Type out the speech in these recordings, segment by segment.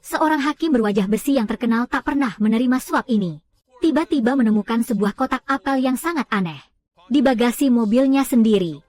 Seorang hakim berwajah besi yang terkenal tak pernah menerima suap ini. Tiba-tiba menemukan sebuah kotak apel yang sangat aneh di bagasi mobilnya sendiri.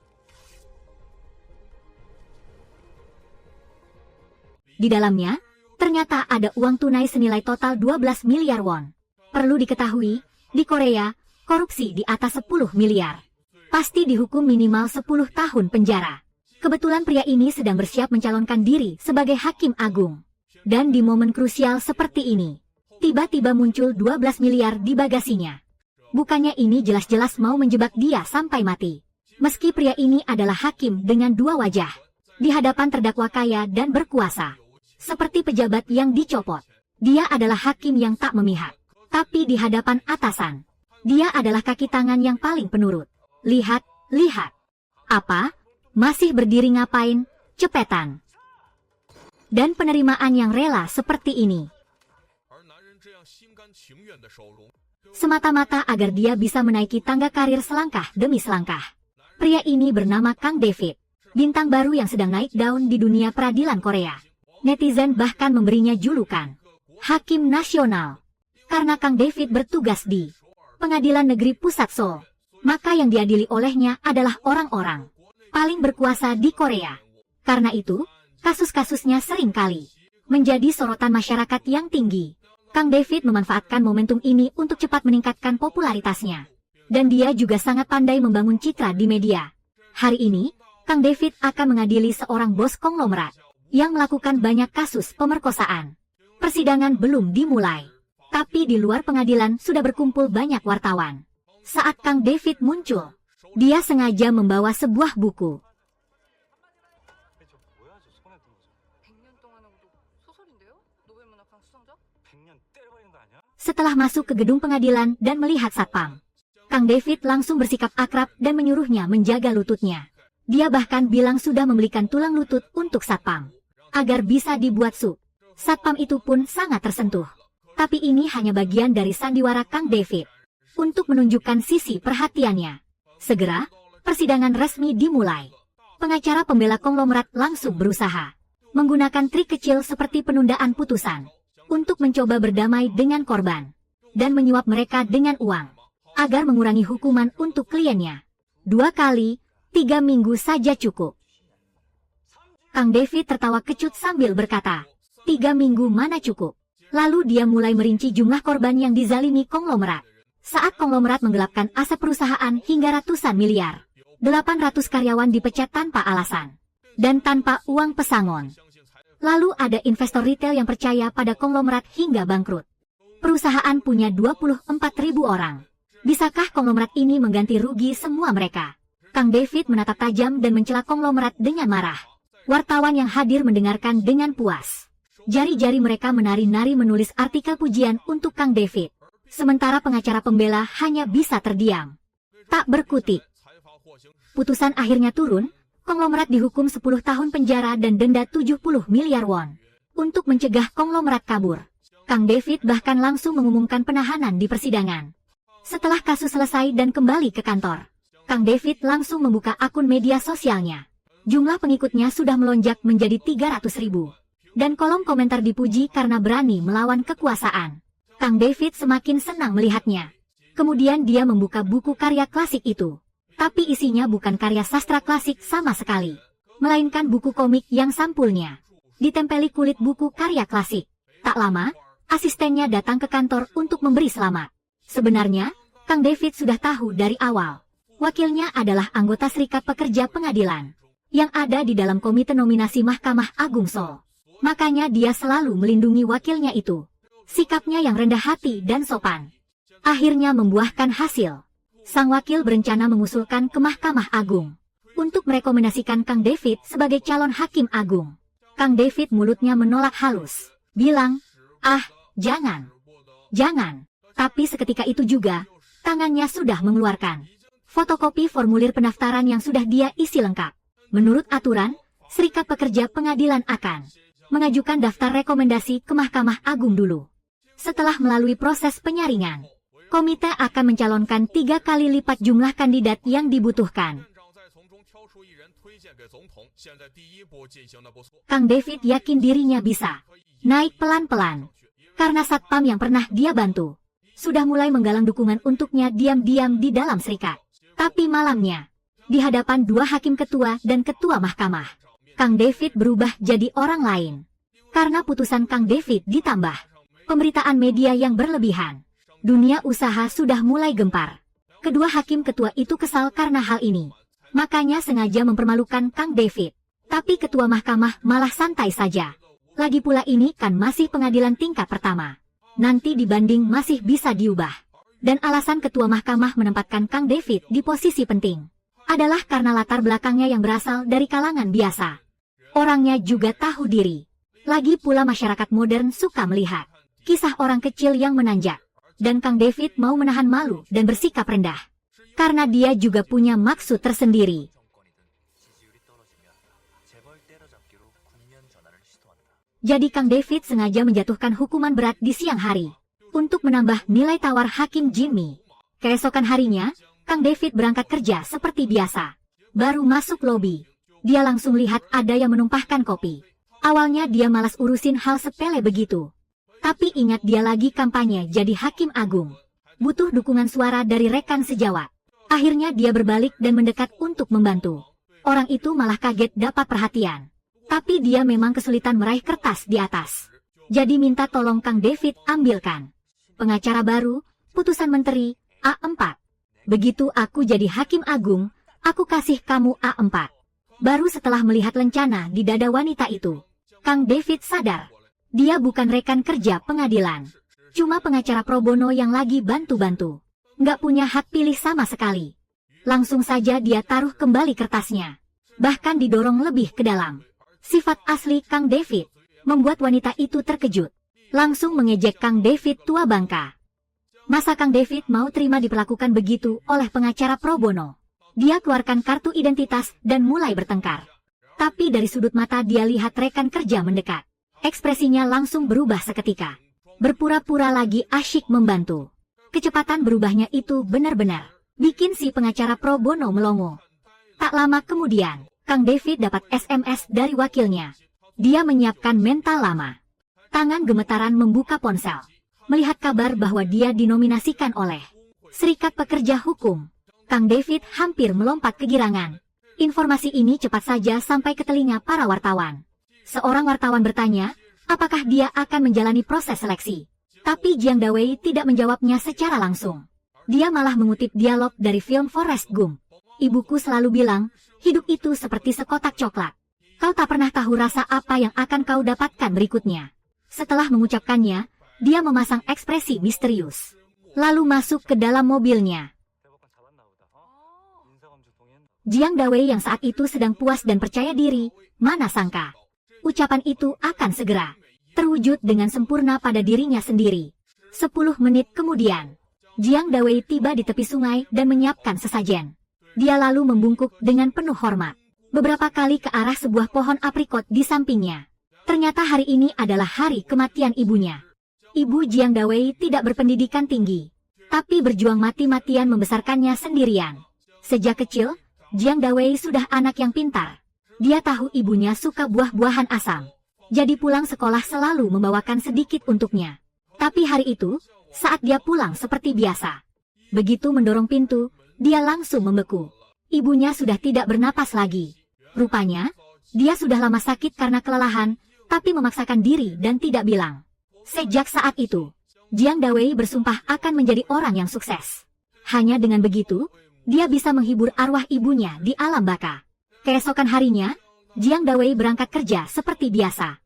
Di dalamnya, ternyata ada uang tunai senilai total 12 miliar won. Perlu diketahui, di Korea, korupsi di atas 10 miliar. Pasti dihukum minimal 10 tahun penjara. Kebetulan pria ini sedang bersiap mencalonkan diri sebagai hakim agung. Dan di momen krusial seperti ini, tiba-tiba muncul 12 miliar di bagasinya. Bukannya ini jelas-jelas mau menjebak dia sampai mati. Meski pria ini adalah hakim dengan dua wajah, di hadapan terdakwa kaya dan berkuasa. Seperti pejabat yang dicopot. Dia adalah hakim yang tak memihak. Tapi di hadapan atasan, dia adalah kaki tangan yang paling penurut. Lihat, lihat. Apa? Masih berdiri ngapain? Cepetan. Dan penerimaan yang rela seperti ini, semata-mata agar dia bisa menaiki tangga karir selangkah demi selangkah. Pria ini bernama Kang David, bintang baru yang sedang naik daun di dunia peradilan Korea. Netizen bahkan memberinya julukan Hakim Nasional, karena Kang David bertugas di Pengadilan Negeri Pusat Seoul. Maka yang diadili olehnya adalah orang-orang paling berkuasa di Korea. Karena itu, kasus-kasusnya seringkali menjadi sorotan masyarakat yang tinggi. Kang David memanfaatkan momentum ini untuk cepat meningkatkan popularitasnya. Dan dia juga sangat pandai membangun citra di media. Hari ini, Kang David akan mengadili seorang bos konglomerat yang melakukan banyak kasus pemerkosaan. Persidangan belum dimulai, tapi di luar pengadilan sudah berkumpul banyak wartawan. Saat Kang David muncul, dia sengaja membawa sebuah buku. Setelah masuk ke gedung pengadilan dan melihat satpam, Kang David langsung bersikap akrab dan menyuruhnya menjaga lututnya. Dia bahkan bilang sudah membelikan tulang lutut untuk satpam, agar bisa dibuat sup. Satpam itu pun sangat tersentuh. Tapi ini hanya bagian dari sandiwara Kang David untuk menunjukkan sisi perhatiannya. Segera, persidangan resmi dimulai. Pengacara pembela konglomerat langsung berusaha menggunakan trik kecil seperti penundaan putusan untuk mencoba berdamai dengan korban dan menyuap mereka dengan uang agar mengurangi hukuman untuk kliennya. 2 kali, 3 minggu saja cukup. Kang David tertawa kecut sambil berkata, 3 minggu mana cukup? Lalu dia mulai merinci jumlah korban yang dizalimi konglomerat. Saat konglomerat menggelapkan aset perusahaan hingga ratusan miliar, 800 karyawan dipecat tanpa alasan dan tanpa uang pesangon. Lalu ada investor retail yang percaya pada konglomerat hingga bangkrut. Perusahaan punya 24.000 orang. Bisakah konglomerat ini mengganti rugi semua mereka? Kang David menatap tajam dan mencela konglomerat dengan marah. Wartawan yang hadir mendengarkan dengan puas. Jari-jari mereka menari-nari menulis artikel pujian untuk Kang David. Sementara pengacara pembela hanya bisa terdiam, tak berkutik. Putusan akhirnya turun. Konglomerat dihukum 10 tahun penjara dan denda 70 miliar won untuk mencegah konglomerat kabur. Kang David bahkan langsung mengumumkan penahanan di persidangan. Setelah kasus selesai dan kembali ke kantor, Kang David langsung membuka akun media sosialnya. Jumlah pengikutnya sudah melonjak menjadi 300.000. Dan kolom komentar dipuji karena berani melawan kekuasaan. Kang David semakin senang melihatnya. Kemudian dia membuka buku karya klasik itu. Tapi isinya bukan karya sastra klasik sama sekali, melainkan buku komik yang sampulnya ditempeli kulit buku karya klasik. Tak lama, asistennya datang ke kantor untuk memberi selamat. Sebenarnya, Kang David sudah tahu dari awal. Wakilnya adalah anggota Serikat Pekerja Pengadilan yang ada di dalam komite nominasi Mahkamah Agung Seoul. Makanya dia selalu melindungi wakilnya itu. Sikapnya yang rendah hati dan sopan akhirnya membuahkan hasil. Sang wakil berencana mengusulkan ke Mahkamah Agung untuk merekomendasikan Kang David sebagai calon hakim agung. Kang David mulutnya menolak halus, bilang, jangan. Jangan. Tapi seketika itu juga, tangannya sudah mengeluarkan fotokopi formulir pendaftaran yang sudah dia isi lengkap. Menurut aturan, Serikat Pekerja Pengadilan akan mengajukan daftar rekomendasi ke Mahkamah Agung dulu. Setelah melalui proses penyaringan, komite akan mencalonkan 3 kali lipat jumlah kandidat yang dibutuhkan. Kang David yakin dirinya bisa naik pelan-pelan. Karena satpam yang pernah dia bantu sudah mulai menggalang dukungan untuknya diam-diam di dalam serikat. Tapi malamnya, di hadapan dua hakim ketua dan ketua mahkamah, Kang David berubah jadi orang lain. Karena putusan Kang David ditambah pemberitaan media yang berlebihan, dunia usaha sudah mulai gempar. Kedua hakim ketua itu kesal karena hal ini. Makanya sengaja mempermalukan Kang David. Tapi ketua mahkamah malah santai saja. Lagi pula ini kan masih pengadilan tingkat pertama. Nanti dibanding masih bisa diubah. Dan alasan ketua mahkamah menempatkan Kang David di posisi penting adalah karena latar belakangnya yang berasal dari kalangan biasa. Orangnya juga tahu diri. Lagi pula masyarakat modern suka melihat kisah orang kecil yang menanjak. Dan Kang David mau menahan malu dan bersikap rendah. Karena dia juga punya maksud tersendiri. Jadi Kang David sengaja menjatuhkan hukuman berat di siang hari untuk menambah nilai tawar hakim Jimmy. Keesokan harinya, Kang David berangkat kerja seperti biasa. Baru masuk lobi, dia langsung lihat ada yang menumpahkan kopi. Awalnya dia malas urusin hal sepele begitu. Tapi ingat dia lagi kampanye jadi hakim agung. Butuh dukungan suara dari rekan sejawat. Akhirnya dia berbalik dan mendekat untuk membantu. Orang itu malah kaget dapat perhatian. Tapi dia memang kesulitan meraih kertas di atas. Jadi minta tolong Kang David ambilkan. Pengacara baru, putusan menteri, A4. Begitu aku jadi hakim agung, aku kasih kamu A4. Baru setelah melihat lencana di dada wanita itu, Kang David sadar. Dia bukan rekan kerja pengadilan. Cuma pengacara pro bono yang lagi bantu-bantu. Nggak punya hak pilih sama sekali. Langsung saja dia taruh kembali kertasnya. Bahkan didorong lebih ke dalam. Sifat asli Kang David membuat wanita itu terkejut. Langsung mengejek Kang David tua bangka. Masa Kang David mau terima diperlakukan begitu oleh pengacara pro bono? Dia keluarkan kartu identitas dan mulai bertengkar. Tapi dari sudut mata dia lihat rekan kerja mendekat. Ekspresinya langsung berubah seketika. Berpura-pura lagi asyik membantu. Kecepatan berubahnya itu benar-benar bikin si pengacara pro bono melongo. Tak lama kemudian, Kang David dapat SMS dari wakilnya. Dia menyiapkan mental lama. Tangan gemetaran membuka ponsel. Melihat kabar bahwa dia dinominasikan oleh Serikat Pekerja Hukum. Kang David hampir melompat kegirangan. Informasi ini cepat saja sampai ke telinga para wartawan. Seorang wartawan bertanya, apakah dia akan menjalani proses seleksi. Tapi Jiang Dawei tidak menjawabnya secara langsung. Dia malah mengutip dialog dari film Forrest Gump. Ibuku selalu bilang, hidup itu seperti sekotak coklat. Kau tak pernah tahu rasa apa yang akan kau dapatkan berikutnya. Setelah mengucapkannya, dia memasang ekspresi misterius. Lalu masuk ke dalam mobilnya. Jiang Dawei yang saat itu sedang puas dan percaya diri, mana sangka. Ucapan itu akan segera terwujud dengan sempurna pada dirinya sendiri. 10 menit kemudian, Jiang Dawei tiba di tepi sungai dan menyiapkan sesajen. Dia lalu membungkuk dengan penuh hormat. Beberapa kali ke arah sebuah pohon aprikot di sampingnya. Ternyata hari ini adalah hari kematian ibunya. Ibu Jiang Dawei tidak berpendidikan tinggi, tapi berjuang mati-matian membesarkannya sendirian. Sejak kecil, Jiang Dawei sudah anak yang pintar. Dia tahu ibunya suka buah-buahan asam. Jadi pulang sekolah selalu membawakan sedikit untuknya. Tapi hari itu, saat dia pulang seperti biasa. Begitu mendorong pintu, dia langsung membeku. Ibunya sudah tidak bernapas lagi. Rupanya, dia sudah lama sakit karena kelelahan, tapi memaksakan diri dan tidak bilang. Sejak saat itu, Jiang Dawei bersumpah akan menjadi orang yang sukses. Hanya dengan begitu, dia bisa menghibur arwah ibunya di alam baka. Keesokan harinya, Jiang Dawei berangkat kerja seperti biasa.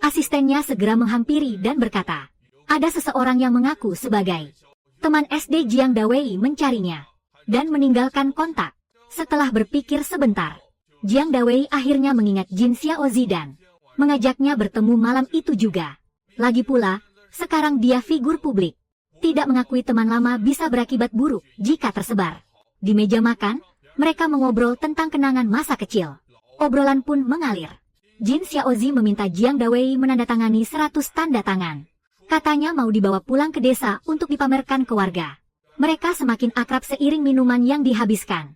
Asistennya segera menghampiri dan berkata, ada seseorang yang mengaku sebagai teman SD Jiang Dawei mencarinya dan meninggalkan kontak. Setelah berpikir sebentar, Jiang Dawei akhirnya mengingat Jin Xiaozi dan mengajaknya bertemu malam itu juga. Lagi pula, sekarang dia figur publik. Tidak mengakui teman lama bisa berakibat buruk jika tersebar. Di meja makan, mereka mengobrol tentang kenangan masa kecil. Obrolan pun mengalir. Jin Xiaozi meminta Jiang Dawei menandatangani 100 tanda tangan. Katanya mau dibawa pulang ke desa untuk dipamerkan ke warga. Mereka semakin akrab seiring minuman yang dihabiskan.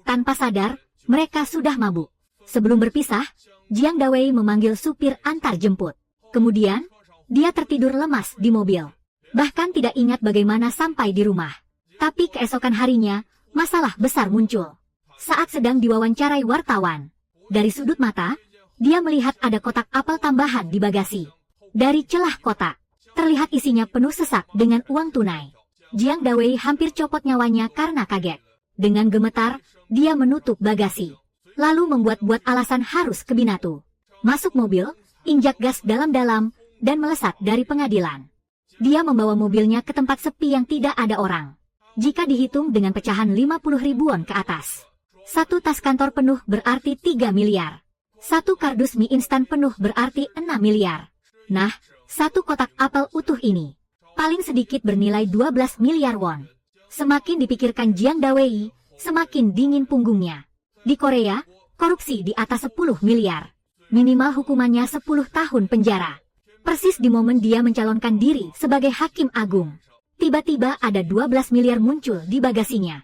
Tanpa sadar, mereka sudah mabuk. Sebelum berpisah, Jiang Dawei memanggil supir antar jemput. Kemudian, Dia tertidur lemas di mobil. Bahkan tidak ingat bagaimana sampai di rumah. Tapi keesokan harinya, masalah besar muncul. Saat sedang diwawancarai wartawan, dari sudut mata, dia melihat ada kotak apel tambahan di bagasi. Dari celah kotak, terlihat isinya penuh sesak dengan uang tunai. Jiang Dawei hampir copot nyawanya karena kaget. Dengan gemetar, dia menutup bagasi. Lalu membuat-buat alasan harus ke Binatu. Masuk mobil, injak gas dalam-dalam, dan melesat dari pengadilan. Dia membawa mobilnya ke tempat sepi yang tidak ada orang. Jika dihitung dengan pecahan 50 ribuan ke atas. Satu tas kantor penuh berarti 3 miliar. Satu kardus mie instan penuh berarti 6 miliar. Nah, satu kotak apel utuh ini paling sedikit bernilai 12 miliar won. Semakin dipikirkan Jiang Dawei, semakin dingin punggungnya. Di Korea, korupsi di atas 10 miliar. Minimal hukumannya 10 tahun penjara. Persis di momen dia mencalonkan diri sebagai hakim agung. Tiba-tiba ada 12 miliar muncul di bagasinya.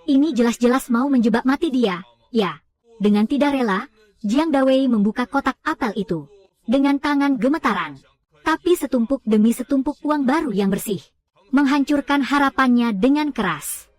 Ini jelas-jelas mau menjebak mati dia. Ya, dengan tidak rela, Jiang Dawei membuka kotak apel itu. Dengan tangan gemetaran. Tapi setumpuk demi setumpuk uang baru yang bersih. Menghancurkan harapannya dengan keras.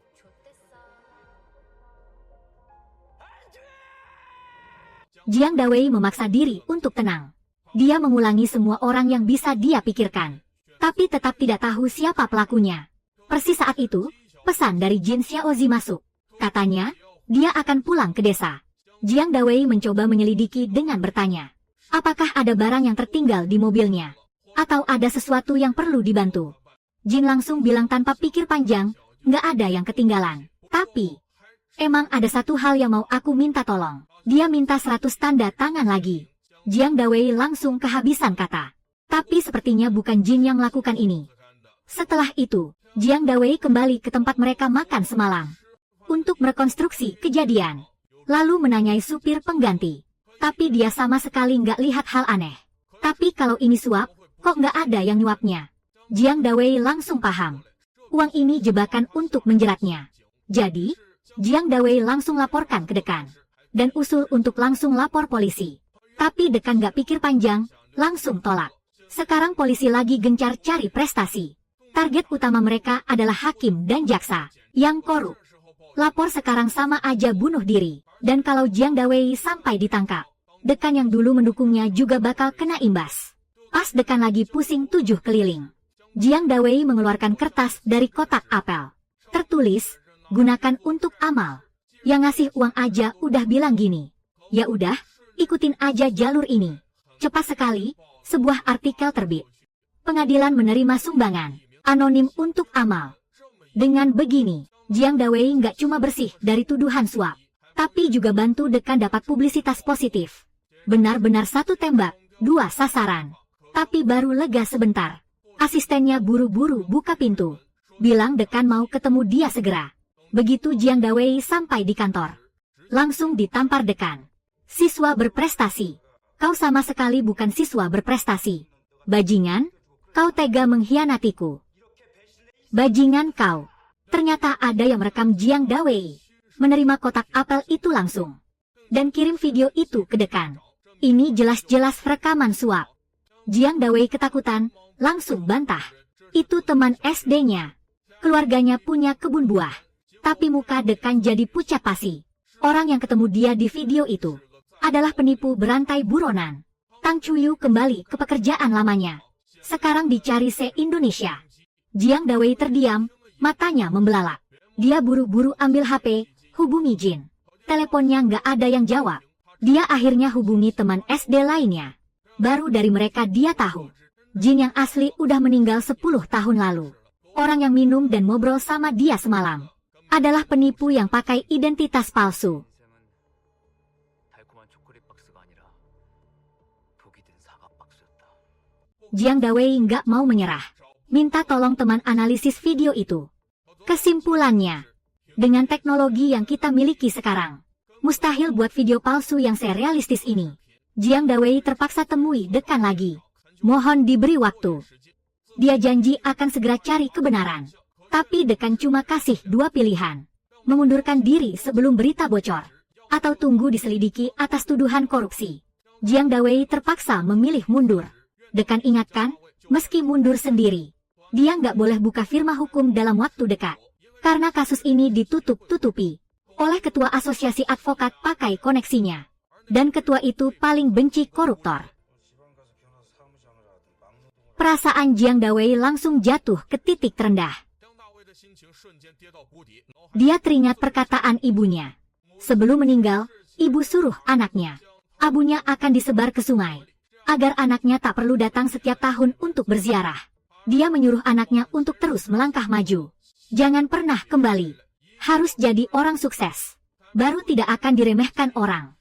Jiang Dawei memaksa diri untuk tenang. Dia mengulangi semua orang yang bisa dia pikirkan. Tapi tetap tidak tahu siapa pelakunya. Persis saat itu, pesan dari Jin Xiaozi masuk. Katanya, dia akan pulang ke desa. Jiang Dawei mencoba menyelidiki dengan bertanya. Apakah ada barang yang tertinggal di mobilnya? Atau ada sesuatu yang perlu dibantu? Jin langsung bilang tanpa pikir panjang, nggak ada yang ketinggalan. Tapi, emang ada satu hal yang mau aku minta tolong. Dia minta 100 tanda tangan lagi. Jiang Dawei langsung kehabisan kata. Tapi sepertinya bukan Jin yang melakukan ini. Setelah itu, Jiang Dawei kembali ke tempat mereka makan semalam. Untuk merekonstruksi kejadian. Lalu menanyai supir pengganti. Tapi dia sama sekali nggak lihat hal aneh. Tapi kalau ini suap, kok nggak ada yang nyuapnya? Jiang Dawei langsung paham. Uang ini jebakan untuk menjeratnya. Jadi, Jiang Dawei langsung laporkan ke dekan. Dan usul untuk langsung lapor polisi. Tapi dekan nggak pikir panjang, langsung tolak. Sekarang polisi lagi gencar cari prestasi. Target utama mereka adalah hakim dan jaksa yang korup. Lapor sekarang sama aja bunuh diri. Dan kalau Jiang Dawei sampai ditangkap, dekan yang dulu mendukungnya juga bakal kena imbas. Pas dekan lagi pusing 7 keliling. Jiang Dawei mengeluarkan kertas dari kotak apel. Tertulis, gunakan untuk amal. Yang ngasih uang aja udah bilang gini. Ya udah, ikutin aja jalur ini. Cepat sekali, sebuah artikel terbit. Pengadilan menerima sumbangan anonim untuk amal. Dengan begini, Jiang Dawei nggak cuma bersih dari tuduhan suap, tapi juga bantu dekan dapat publisitas positif. Benar-benar satu tembak, 2 sasaran. Tapi baru lega sebentar. Asistennya buru-buru buka pintu. Bilang dekan mau ketemu dia segera. Begitu Jiang Dawei sampai di kantor, langsung ditampar dekan. Siswa berprestasi. Kau sama sekali bukan siswa berprestasi. Bajingan, kau tega mengkhianatiku. Bajingan kau. Ternyata ada yang merekam Jiang Dawei. Menerima kotak apel itu langsung. Dan kirim video itu ke dekan. Ini jelas-jelas rekaman suap. Jiang Dawei ketakutan, langsung bantah. Itu teman SD-nya. Keluarganya punya kebun buah. Tapi muka dekan jadi pucat pasi. Orang yang ketemu dia di video itu adalah penipu berantai buronan. Tang Chuyu kembali ke pekerjaan lamanya. Sekarang dicari se-Indonesia. Jiang Dawei terdiam, matanya membelalak. Dia buru-buru ambil HP, hubungi Jin. Teleponnya nggak ada yang jawab. Dia akhirnya hubungi teman SD lainnya. Baru dari mereka dia tahu. Jin yang asli udah meninggal 10 tahun lalu. Orang yang minum dan ngobrol sama dia semalam adalah penipu yang pakai identitas palsu. Jiang Dawei nggak mau menyerah. Minta tolong teman analisis video itu. Kesimpulannya, dengan teknologi yang kita miliki sekarang, mustahil buat video palsu yang serealistis ini. Jiang Dawei terpaksa temui dekan lagi. Mohon diberi waktu. Dia janji akan segera cari kebenaran. Tapi dekan cuma kasih 2 pilihan. Mengundurkan diri sebelum berita bocor. Atau tunggu diselidiki atas tuduhan korupsi. Jiang Dawei terpaksa memilih mundur. Dekan ingatkan, Meski mundur sendiri, dia nggak boleh buka firma hukum dalam waktu dekat. Karena kasus ini ditutup-tutupi oleh ketua asosiasi advokat pakai koneksinya. Dan ketua itu paling benci koruptor. Perasaan Jiang Dawei langsung jatuh ke titik terendah. Dia teringat perkataan ibunya. Sebelum meninggal, ibu suruh anaknya, abunya akan disebar ke sungai, agar anaknya tak perlu datang setiap tahun untuk berziarah. Dia menyuruh anaknya untuk terus melangkah maju. Jangan pernah kembali. Harus jadi orang sukses. Baru tidak akan diremehkan orang.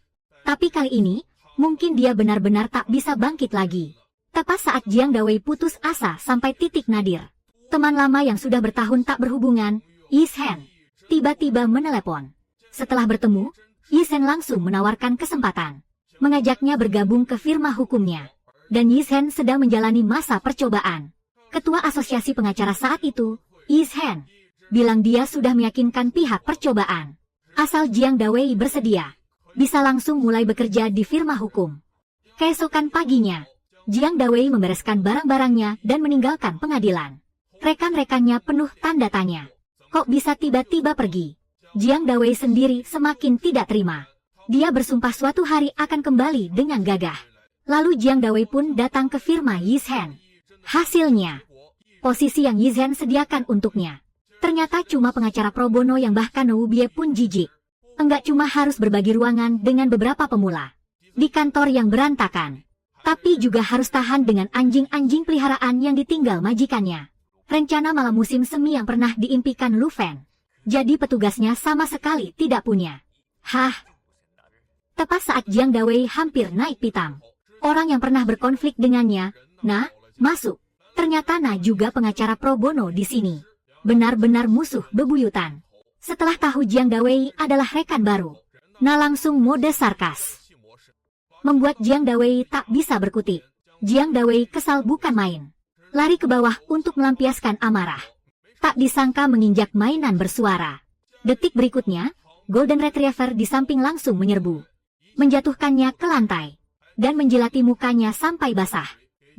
Tapi kali ini, mungkin dia benar-benar tak bisa bangkit lagi. Tepat saat Jiang Dawei putus asa sampai titik nadir. Teman lama yang sudah bertahun tak berhubungan, Yizhen, tiba-tiba menelepon. Setelah bertemu, Yizhen langsung menawarkan kesempatan. Mengajaknya bergabung ke firma hukumnya. Dan Yizhen sedang menjalani masa percobaan. Ketua asosiasi pengacara saat itu, Yizhen, bilang dia sudah meyakinkan pihak percobaan. Asal Jiang Dawei bersedia, bisa langsung mulai bekerja di firma hukum. Keesokan paginya, Jiang Dawei membereskan barang-barangnya dan meninggalkan pengadilan. Rekan-rekannya penuh tanda tanya. Kok bisa tiba-tiba pergi? Jiang Dawei sendiri semakin tidak terima. Dia bersumpah suatu hari akan kembali dengan gagah. Lalu Jiang Dawei pun datang ke firma Yizhen. Hasilnya, posisi yang Yizhen sediakan untuknya ternyata cuma pengacara pro bono yang bahkan Wu Bie pun jijik. Enggak cuma harus berbagi ruangan dengan beberapa pemula di kantor yang berantakan, tapi juga harus tahan dengan anjing-anjing peliharaan yang ditinggal majikannya. Rencana malam musim semi yang pernah diimpikan Lu Fen, jadi petugasnya sama sekali tidak punya. Hah? Tepat saat Jiang Dawei hampir naik pitam, orang yang pernah berkonflik dengannya, nah, masuk. Ternyata Na juga pengacara pro bono di sini. Benar-benar musuh bebuyutan. Setelah tahu Jiang Dawei adalah rekan baru, Na langsung mode sarkas. Membuat Jiang Dawei tak bisa berkutik. Jiang Dawei kesal bukan main. Lari ke bawah untuk melampiaskan amarah. Tak disangka menginjak mainan bersuara. Detik berikutnya, Golden Retriever di samping langsung menyerbu. Menjatuhkannya ke lantai. Dan menjilati mukanya sampai basah.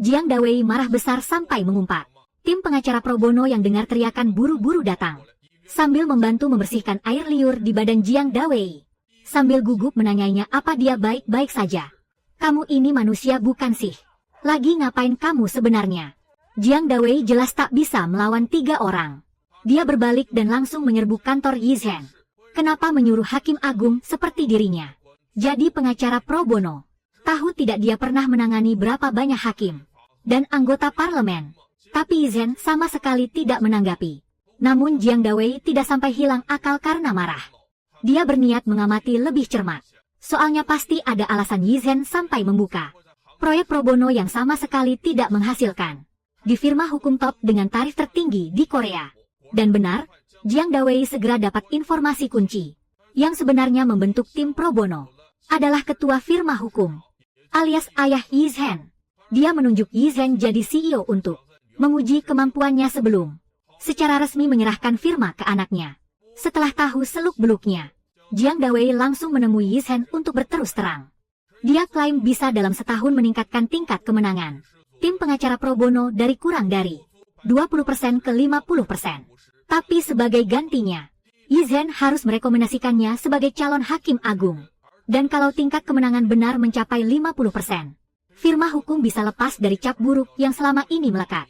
Jiang Dawei marah besar sampai mengumpat. Tim pengacara pro bono yang dengar teriakan buru-buru datang. Sambil membantu membersihkan air liur di badan Jiang Dawei. Sambil gugup menanyainya apa dia baik-baik saja. Kamu ini manusia bukan sih? Lagi ngapain kamu sebenarnya? Jiang Dawei jelas tak bisa melawan 3 orang. Dia berbalik dan langsung menyerbu kantor Yizhen. Kenapa menyuruh hakim agung seperti dirinya jadi pengacara pro bono? Tahu tidak dia pernah menangani berapa banyak hakim dan anggota parlemen. Tapi Yizhen sama sekali tidak menanggapi. Namun Jiang Dawei tidak sampai hilang akal karena marah. Dia berniat mengamati lebih cermat. Soalnya pasti ada alasan Yizhen sampai membuka proyek pro bono yang sama sekali tidak menghasilkan. Di firma hukum top dengan tarif tertinggi di Korea. Dan benar, Jiang Dawei segera dapat informasi kunci. Yang sebenarnya membentuk tim pro bono adalah ketua firma hukum, alias ayah Yizhen. Dia menunjuk Yizhen jadi CEO untuk menguji kemampuannya sebelum secara resmi menyerahkan firma ke anaknya. Setelah tahu seluk-beluknya, Jiang Dawei langsung menemui Yizhen untuk berterus terang. Dia klaim bisa dalam setahun meningkatkan tingkat kemenangan tim pengacara pro bono dari kurang dari 20% ke 50%. Tapi sebagai gantinya, Yizhen harus merekomendasikannya sebagai calon hakim agung. Dan kalau tingkat kemenangan benar mencapai 50%, firma hukum bisa lepas dari cap buruk yang selama ini melekat.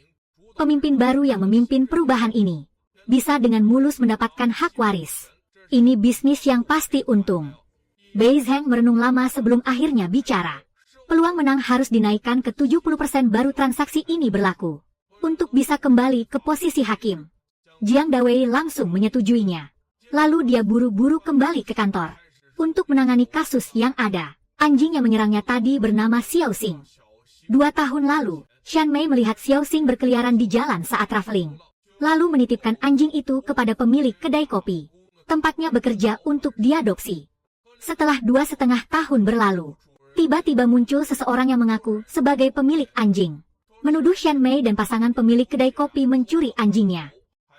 Pemimpin baru yang memimpin perubahan ini bisa dengan mulus mendapatkan hak waris. Ini bisnis yang pasti untung. Bei Zheng merenung lama sebelum akhirnya bicara. Peluang menang harus dinaikkan ke 70% baru transaksi ini berlaku. Untuk bisa kembali ke posisi hakim. Jiang Dawei langsung menyetujuinya. Lalu dia buru-buru kembali ke kantor untuk menangani kasus yang ada. Anjing yang menyerangnya tadi bernama Xiao Xing. 2 tahun lalu, Shan Mei melihat Xiao Xing berkeliaran di jalan saat traveling. Lalu menitipkan anjing itu kepada pemilik kedai kopi. Tempatnya bekerja untuk diadopsi. Setelah 2,5 tahun berlalu, tiba-tiba muncul seseorang yang mengaku sebagai pemilik anjing. Menuduh Shan Mei dan pasangan pemilik kedai kopi mencuri anjingnya.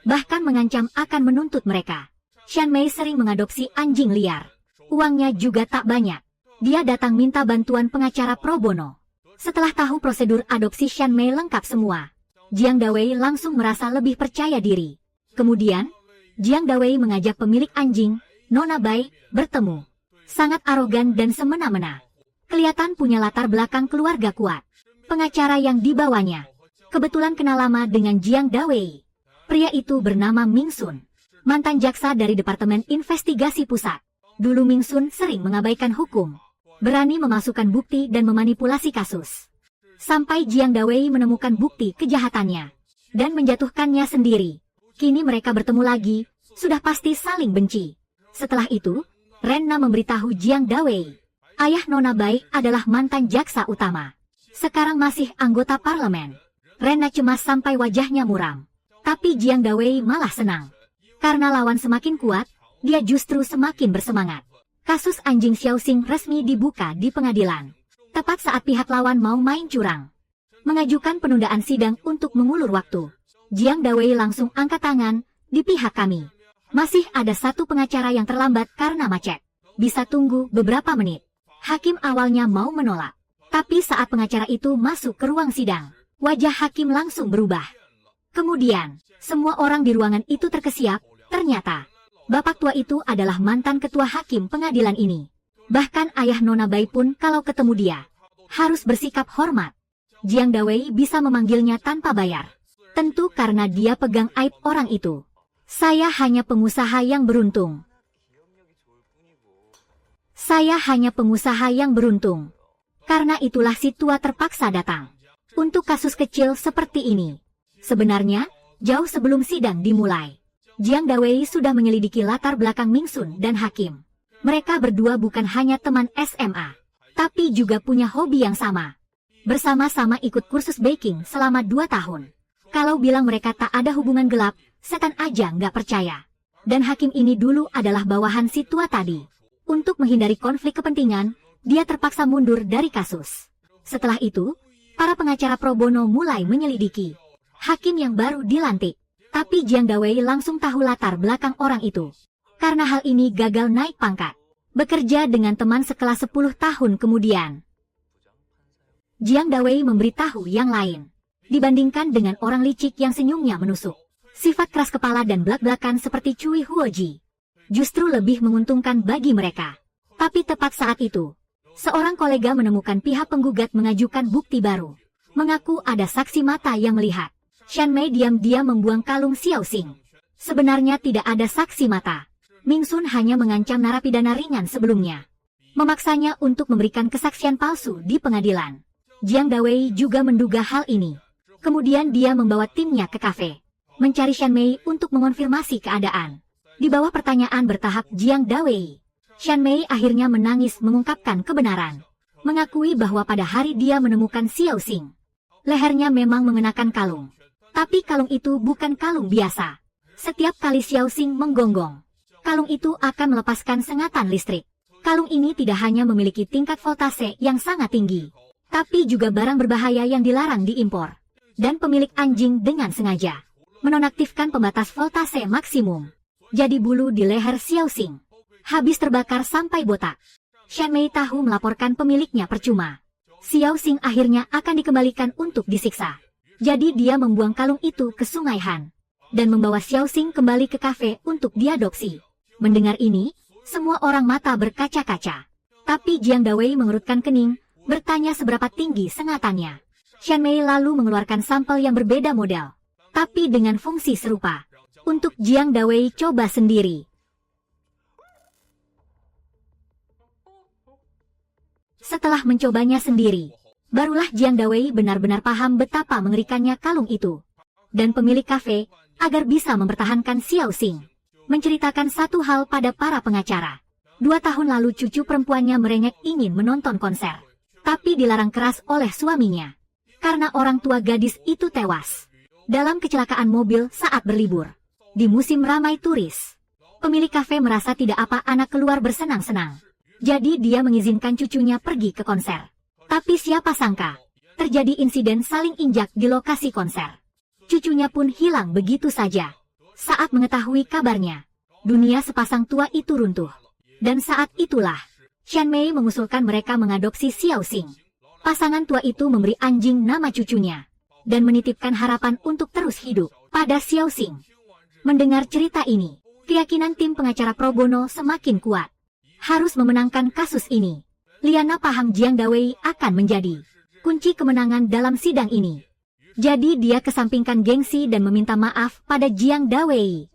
Bahkan mengancam akan menuntut mereka. Shan Mei sering mengadopsi anjing liar. Uangnya juga tak banyak. Dia datang minta bantuan pengacara pro bono. Setelah tahu prosedur adopsi Shan Mei lengkap semua, Jiang Dawei langsung merasa lebih percaya diri. Kemudian, Jiang Dawei mengajak pemilik anjing, Nona Bai, bertemu. Sangat arogan dan semena-mena. Kelihatan punya latar belakang keluarga kuat. Pengacara yang dibawanya kebetulan kenal lama dengan Jiang Dawei. Pria itu bernama Ming Sun, mantan jaksa dari Departemen Investigasi Pusat. Dulu Ming Sun sering mengabaikan hukum, berani memasukkan bukti dan memanipulasi kasus. Sampai Jiang Dawei menemukan bukti kejahatannya dan menjatuhkannya sendiri. Kini mereka bertemu lagi, sudah pasti saling benci. Setelah itu, Renna memberitahu Jiang Dawei, ayah Nona Bai adalah mantan jaksa utama. Sekarang masih anggota parlemen. Renna cemas sampai wajahnya muram. Tapi Jiang Dawei malah senang. Karena lawan semakin kuat, dia justru semakin bersemangat. Kasus anjing Xiaoxing resmi dibuka di pengadilan. Tepat saat pihak lawan mau main curang, mengajukan penundaan sidang untuk mengulur waktu. Jiang Dawei langsung angkat tangan, di pihak kami. Masih ada satu pengacara yang terlambat karena macet. Bisa tunggu beberapa menit. Hakim awalnya mau menolak. Tapi saat pengacara itu masuk ke ruang sidang, wajah hakim langsung berubah. Kemudian, semua orang di ruangan itu terkesiap. Ternyata, bapak tua itu adalah mantan ketua hakim pengadilan ini. Bahkan ayah Nona Bai pun kalau ketemu dia, harus bersikap hormat. Jiang Dawei bisa memanggilnya tanpa bayar. Tentu karena dia pegang aib orang itu. Saya hanya pengusaha yang beruntung. Saya hanya pengusaha yang beruntung. Karena itulah si tua terpaksa datang. Untuk kasus kecil seperti ini. Sebenarnya, jauh sebelum sidang dimulai, Jiang Dawei sudah menyelidiki latar belakang Ming Sun dan hakim. Mereka berdua bukan hanya teman SMA, tapi juga punya hobi yang sama. Bersama-sama ikut kursus baking selama 2 tahun. Kalau bilang mereka tak ada hubungan gelap, setan aja nggak percaya. Dan hakim ini dulu adalah bawahan si tua tadi. Untuk menghindari konflik kepentingan, dia terpaksa mundur dari kasus. Setelah itu, para pengacara pro bono mulai menyelidiki hakim yang baru dilantik. Tapi Jiang Dawei langsung tahu latar belakang orang itu. Karena hal ini gagal naik pangkat. Bekerja dengan teman sekelas 10 tahun kemudian, Jiang Dawei memberitahu yang lain. Dibandingkan dengan orang licik yang senyumnya menusuk, sifat keras kepala dan blak-blakan seperti Cui Huoji, justru lebih menguntungkan bagi mereka. Tapi tepat saat itu, seorang kolega menemukan pihak penggugat mengajukan bukti baru. Mengaku ada saksi mata yang melihat Shan Mei diam-diam membuang kalung Xiaoxing. Sebenarnya tidak ada saksi mata. Ming Sun hanya mengancam narapidana ringan sebelumnya, memaksanya untuk memberikan kesaksian palsu di pengadilan. Jiang Dawei juga menduga hal ini. Kemudian dia membawa timnya ke kafe, mencari Shan Mei untuk mengonfirmasi keadaan. Di bawah pertanyaan bertahap Jiang Dawei, Shan Mei akhirnya menangis mengungkapkan kebenaran. Mengakui bahwa pada hari dia menemukan Xiaoxing, lehernya memang mengenakan kalung. Tapi kalung itu bukan kalung biasa. Setiap kali Xiaoxing menggonggong, kalung itu akan melepaskan sengatan listrik. Kalung ini tidak hanya memiliki tingkat voltase yang sangat tinggi, tapi juga barang berbahaya yang dilarang diimpor. Dan pemilik anjing dengan sengaja menonaktifkan pembatas voltase maksimum. Jadi bulu di leher Xiaoxing habis terbakar sampai botak. Shan Mei tahu melaporkan pemiliknya percuma. Xiaoxing akhirnya akan dikembalikan untuk disiksa. Jadi dia membuang kalung itu ke Sungai Han dan membawa Xiaoxing kembali ke kafe untuk diadopsi. Mendengar ini, semua orang mata berkaca-kaca. Tapi Jiang Dawei mengerutkan kening, bertanya seberapa tinggi sengatannya. Shan Mei lalu mengeluarkan sampel yang berbeda model, tapi dengan fungsi serupa. Untuk Jiang Dawei coba sendiri. Setelah mencobanya sendiri, barulah Jiang Dawei benar-benar paham betapa mengerikannya kalung itu. Dan pemilik kafe, agar bisa mempertahankan Xiaoxing, menceritakan satu hal pada para pengacara. 2 tahun lalu cucu perempuannya merengek ingin menonton konser, tapi dilarang keras oleh suaminya. Karena orang tua gadis itu tewas dalam kecelakaan mobil saat berlibur. Di musim ramai turis, pemilik kafe merasa tidak apa anak keluar bersenang-senang. Jadi dia mengizinkan cucunya pergi ke konser. Tapi siapa sangka, terjadi insiden saling injak di lokasi konser. Cucunya pun hilang begitu saja. Saat mengetahui kabarnya, dunia sepasang tua itu runtuh. Dan saat itulah, Shan Mei mengusulkan mereka mengadopsi Xiaoxing. Pasangan tua itu memberi anjing nama cucunya, dan menitipkan harapan untuk terus hidup pada Xiao Xing. Mendengar cerita ini, keyakinan tim pengacara pro bono semakin kuat. Harus memenangkan kasus ini. Liana paham Jiang Dawei akan menjadi kunci kemenangan dalam sidang ini. Jadi dia kesampingkan gengsi dan meminta maaf pada Jiang Dawei.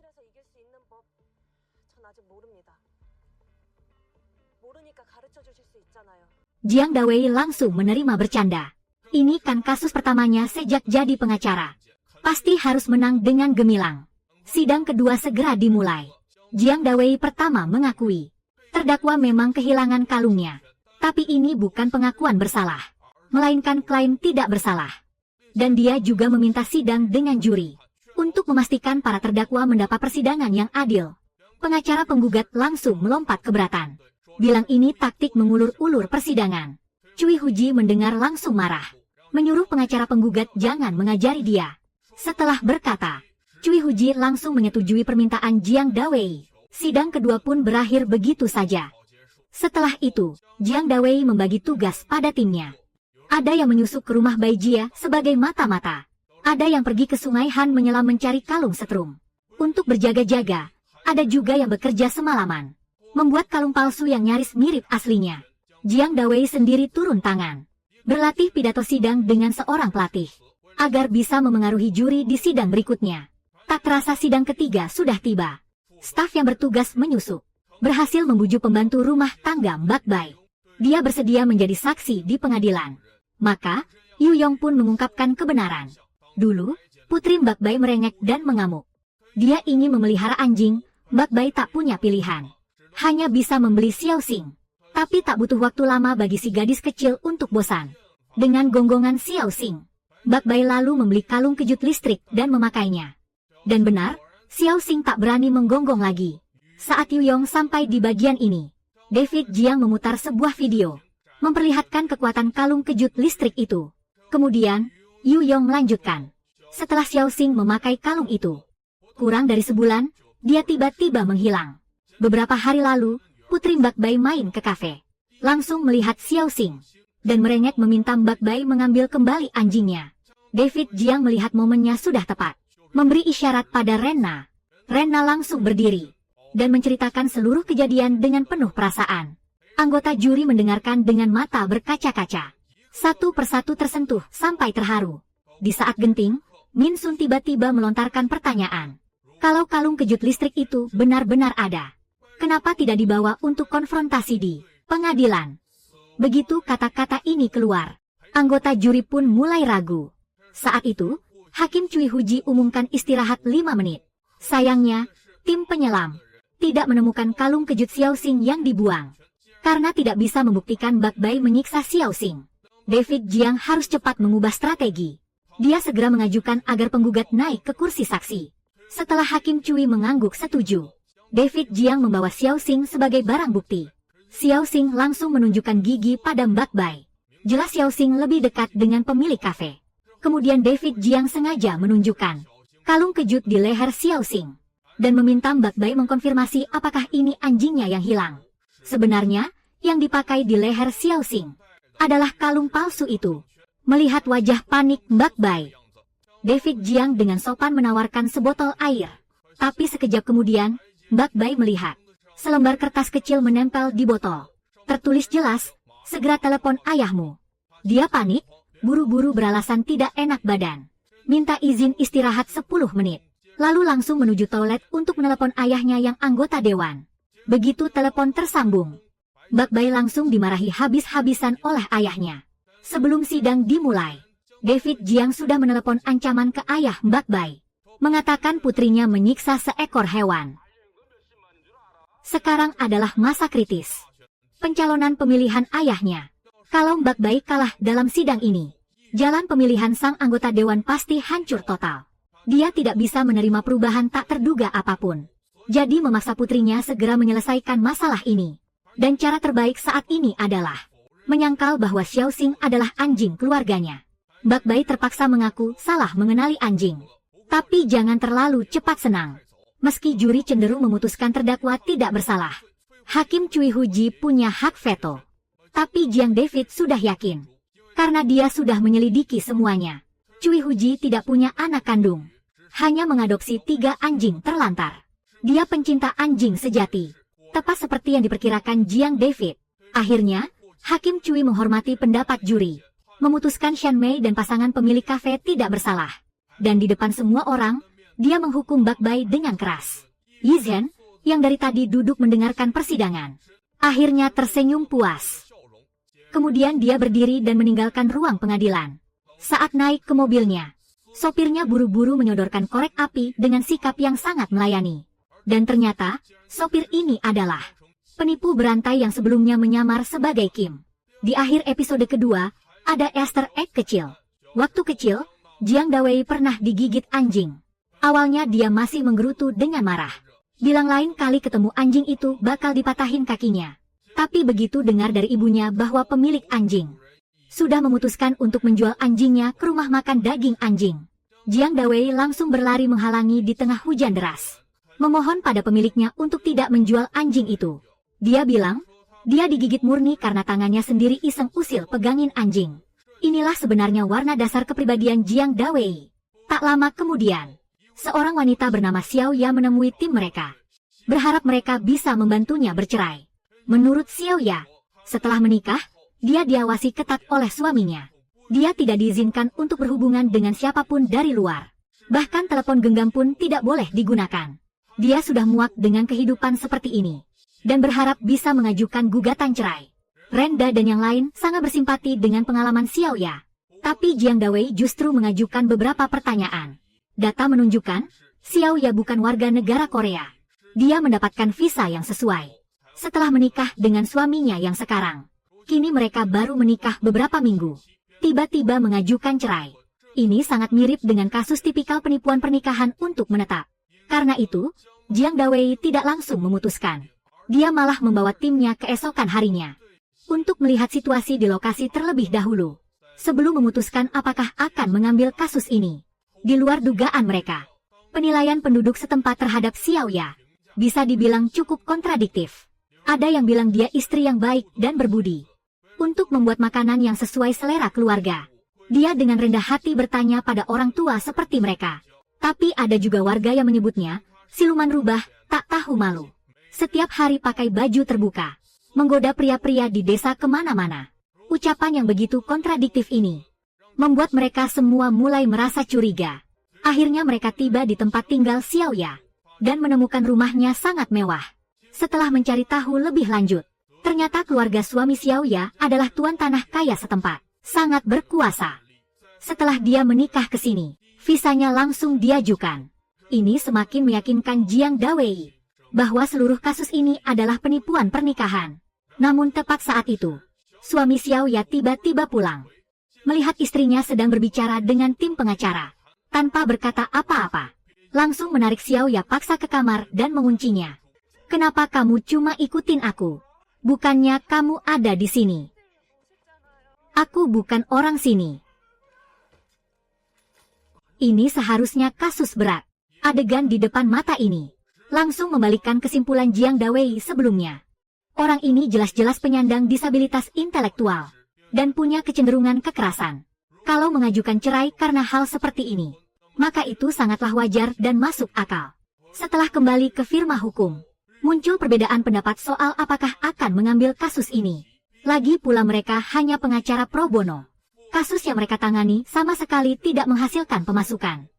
Jiang Dawei langsung menerima bercanda. Ini kan kasus pertamanya sejak jadi pengacara. Pasti harus menang dengan gemilang. Sidang kedua segera dimulai. Jiang Dawei pertama mengakui terdakwa memang kehilangan kalungnya. Tapi ini bukan pengakuan bersalah, melainkan klaim tidak bersalah. Dan dia juga meminta sidang dengan juri untuk memastikan para terdakwa mendapat persidangan yang adil. Pengacara penggugat langsung melompat keberatan. Bilang ini taktik mengulur-ulur persidangan. Cui Huji mendengar langsung marah. Menyuruh pengacara penggugat jangan mengajari dia. Setelah berkata, Cui Huji langsung menyetujui permintaan Jiang Dawei. Sidang kedua pun berakhir begitu saja. Setelah itu, Jiang Dawei membagi tugas pada timnya. Ada yang menyusup ke rumah Bai Jia sebagai mata-mata. Ada yang pergi ke Sungai Han menyelam mencari kalung setrum. Untuk berjaga-jaga, ada juga yang bekerja semalaman, membuat kalung palsu yang nyaris mirip aslinya. Jiang Dawei sendiri turun tangan, berlatih pidato sidang dengan seorang pelatih, agar bisa memengaruhi juri di sidang berikutnya. Tak terasa sidang ketiga sudah tiba. Staf yang bertugas menyusup, berhasil membujuk pembantu rumah tangga Mbak Bai. Dia bersedia menjadi saksi di pengadilan. Maka, Yu Yong pun mengungkapkan kebenaran. Dulu, putri Mbak Bai merengek dan mengamuk. Dia ingin memelihara anjing, Mbak Bai tak punya pilihan. Hanya bisa membeli Xiao Xing. Tapi tak butuh waktu lama bagi si gadis kecil untuk bosan dengan gonggongan Xiao Xing. Mbak Bai lalu membeli kalung kejut listrik dan memakainya. Dan benar, Xiao Xing tak berani menggonggong lagi. Saat Yu Yong sampai di bagian ini, David Jiang memutar sebuah video, memperlihatkan kekuatan kalung kejut listrik itu. Kemudian, Yu Yong melanjutkan. Setelah Xiao Xing memakai kalung itu, kurang dari sebulan, dia tiba-tiba menghilang. Beberapa hari lalu, putri Mbak Bai main ke kafe. Langsung melihat Xiao Xing, dan merengek meminta Mbak Bai mengambil kembali anjingnya. David Jiang melihat momennya sudah tepat. Memberi isyarat pada Renna. Renna langsung berdiri dan menceritakan seluruh kejadian dengan penuh perasaan. Anggota juri mendengarkan dengan mata berkaca-kaca. Satu persatu tersentuh sampai terharu. Di saat genting, Min Sun tiba-tiba melontarkan pertanyaan. Kalau kalung kejut listrik itu benar-benar ada, kenapa tidak dibawa untuk konfrontasi di pengadilan? Begitu kata-kata ini keluar, anggota juri pun mulai ragu. Saat itu, Hakim Cui Huji umumkan istirahat 5 menit. Sayangnya, tim penyelam tidak menemukan kalung kejut Xiao Xing yang dibuang. Karena tidak bisa membuktikan Mbak Bai menyiksa Xiao Xing, David Jiang harus cepat mengubah strategi. Dia segera mengajukan agar penggugat naik ke kursi saksi. Setelah Hakim Cui mengangguk setuju, David Jiang membawa Xiao Xing sebagai barang bukti. Xiao Xing langsung menunjukkan gigi pada Mbak Bai. Jelas Xiao Xing lebih dekat dengan pemilik kafe. Kemudian David Jiang sengaja menunjukkan kalung kejut di leher Xiao Xing dan meminta Mbak Bai mengkonfirmasi apakah ini anjingnya yang hilang. Sebenarnya, yang dipakai di leher Xiao Xing adalah kalung palsu itu. Melihat wajah panik Mbak Bai, David Jiang dengan sopan menawarkan sebotol air. Tapi sekejap kemudian, Mbak Bai melihat selembar kertas kecil menempel di botol. Tertulis jelas, segera telepon ayahmu. Dia panik, buru-buru beralasan tidak enak badan. Minta izin istirahat 10 menit. Lalu langsung menuju toilet untuk menelepon ayahnya yang anggota dewan. Begitu telepon tersambung, Mbak Bai langsung dimarahi habis-habisan oleh ayahnya. Sebelum sidang dimulai, David Jiang sudah menelepon ancaman ke ayah Mbak Bai, mengatakan putrinya menyiksa seekor hewan. Sekarang adalah masa kritis pencalonan pemilihan ayahnya. Kalau Mbak Bai kalah dalam sidang ini, jalan pemilihan sang anggota dewan pasti hancur total. Dia tidak bisa menerima perubahan tak terduga apapun. Jadi memaksa putrinya segera menyelesaikan masalah ini. Dan cara terbaik saat ini adalah menyangkal bahwa Xiao Xing adalah anjing keluarganya. Mbak Bai terpaksa mengaku salah mengenali anjing. Tapi jangan terlalu cepat senang. Meski juri cenderung memutuskan terdakwa tidak bersalah, Hakim Cui Huji punya hak veto. Tapi Jiang David sudah yakin, karena dia sudah menyelidiki semuanya. Cui Huji tidak punya anak kandung. Hanya mengadopsi 3 anjing terlantar. Dia pencinta anjing sejati. Tepat seperti yang diperkirakan Jiang David. Akhirnya, Hakim Cui menghormati pendapat juri. Memutuskan Shan Mei dan pasangan pemilik kafe tidak bersalah. Dan di depan semua orang, dia menghukum Bak Bai dengan keras. Yi Zhen, yang dari tadi duduk mendengarkan persidangan, akhirnya tersenyum puas. Kemudian dia berdiri dan meninggalkan ruang pengadilan. Saat naik ke mobilnya, sopirnya buru-buru menyodorkan korek api dengan sikap yang sangat melayani. Dan ternyata, sopir ini adalah penipu berantai yang sebelumnya menyamar sebagai Kim. Di akhir episode kedua, ada Easter egg kecil. Waktu kecil, Jiang Dawei pernah digigit anjing. Awalnya dia masih menggerutu dengan marah. Bilang lain kali ketemu anjing itu bakal dipatahin kakinya. Tapi begitu dengar dari ibunya bahwa pemilik anjing sudah memutuskan untuk menjual anjingnya ke rumah makan daging anjing, Jiang Dawei langsung berlari menghalangi di tengah hujan deras. Memohon pada pemiliknya untuk tidak menjual anjing itu. Dia bilang, dia digigit murni karena tangannya sendiri iseng usil pegangin anjing. Inilah sebenarnya warna dasar kepribadian Jiang Dawei. Tak lama kemudian, seorang wanita bernama Xiao Ya menemui tim mereka. Berharap mereka bisa membantunya bercerai. Menurut Xiao Ya, setelah menikah, dia diawasi ketat oleh suaminya. Dia tidak diizinkan untuk berhubungan dengan siapapun dari luar. Bahkan telepon genggam pun tidak boleh digunakan. Dia sudah muak dengan kehidupan seperti ini dan berharap bisa mengajukan gugatan cerai. Renda dan yang lain sangat bersimpati dengan pengalaman Xiao Ya. Tapi Jiang Dawei justru mengajukan beberapa pertanyaan. Data menunjukkan, Xiao Ya bukan warga negara Korea. Dia mendapatkan visa yang sesuai setelah menikah dengan suaminya yang sekarang. Kini mereka baru menikah beberapa minggu. Tiba-tiba mengajukan cerai. Ini sangat mirip dengan kasus tipikal penipuan pernikahan untuk menetap. Karena itu, Jiang Dawei tidak langsung memutuskan. Dia malah membawa timnya keesokan harinya untuk melihat situasi di lokasi terlebih dahulu, sebelum memutuskan apakah akan mengambil kasus ini. Di luar dugaan mereka, penilaian penduduk setempat terhadap Xiao Ya bisa dibilang cukup kontradiktif. Ada yang bilang dia istri yang baik dan berbudi untuk membuat makanan yang sesuai selera keluarga. Dia dengan rendah hati bertanya pada orang tua seperti mereka. Tapi ada juga warga yang menyebutnya siluman rubah, tak tahu malu. Setiap hari pakai baju terbuka, menggoda pria-pria di desa kemana-mana. Ucapan yang begitu kontradiktif ini membuat mereka semua mulai merasa curiga. Akhirnya mereka tiba di tempat tinggal Xiao Ya dan menemukan rumahnya sangat mewah. Setelah mencari tahu lebih lanjut, ternyata keluarga suami Xiao Ya adalah tuan tanah kaya setempat, sangat berkuasa. Setelah dia menikah ke sini, visanya langsung diajukan. Ini semakin meyakinkan Jiang Dawei bahwa seluruh kasus ini adalah penipuan pernikahan. Namun tepat saat itu, suami Xiao Ya tiba-tiba pulang. Melihat istrinya sedang berbicara dengan tim pengacara, tanpa berkata apa-apa, langsung menarik Xiao Ya paksa ke kamar dan menguncinya. Kenapa kamu cuma ikutin aku? Bukannya kamu ada di sini. Aku bukan orang sini. Ini seharusnya kasus berat. Adegan di depan mata ini langsung membalikkan kesimpulan Jiang Dawei sebelumnya. Orang ini jelas-jelas penyandang disabilitas intelektual dan punya kecenderungan kekerasan. Kalau mengajukan cerai karena hal seperti ini, maka itu sangatlah wajar dan masuk akal. Setelah kembali ke firma hukum, muncul perbedaan pendapat soal apakah akan mengambil kasus ini. Lagi pula mereka hanya pengacara pro bono. Kasus yang mereka tangani sama sekali tidak menghasilkan pemasukan.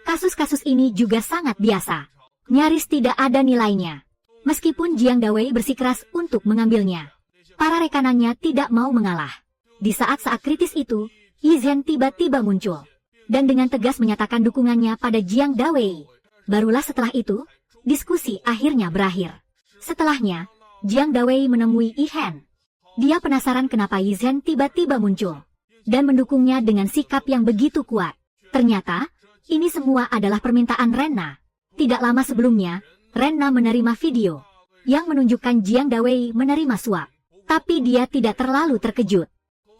Kasus-kasus ini juga sangat biasa. Nyaris tidak ada nilainya. Meskipun Jiang Dawei bersikeras untuk mengambilnya, para rekanannya tidak mau mengalah. Di saat-saat kritis itu, Yi Zhen tiba-tiba muncul dan dengan tegas menyatakan dukungannya pada Jiang Dawei. Barulah setelah itu, diskusi akhirnya berakhir. Setelahnya, Jiang Dawei menemui Yi Hen. Dia penasaran kenapa Yi Zhen tiba-tiba muncul dan mendukungnya dengan sikap yang begitu kuat. Ternyata, ini semua adalah permintaan Renna. Tidak lama sebelumnya, Renna menerima video yang menunjukkan Jiang Dawei menerima suap. Tapi dia tidak terlalu terkejut.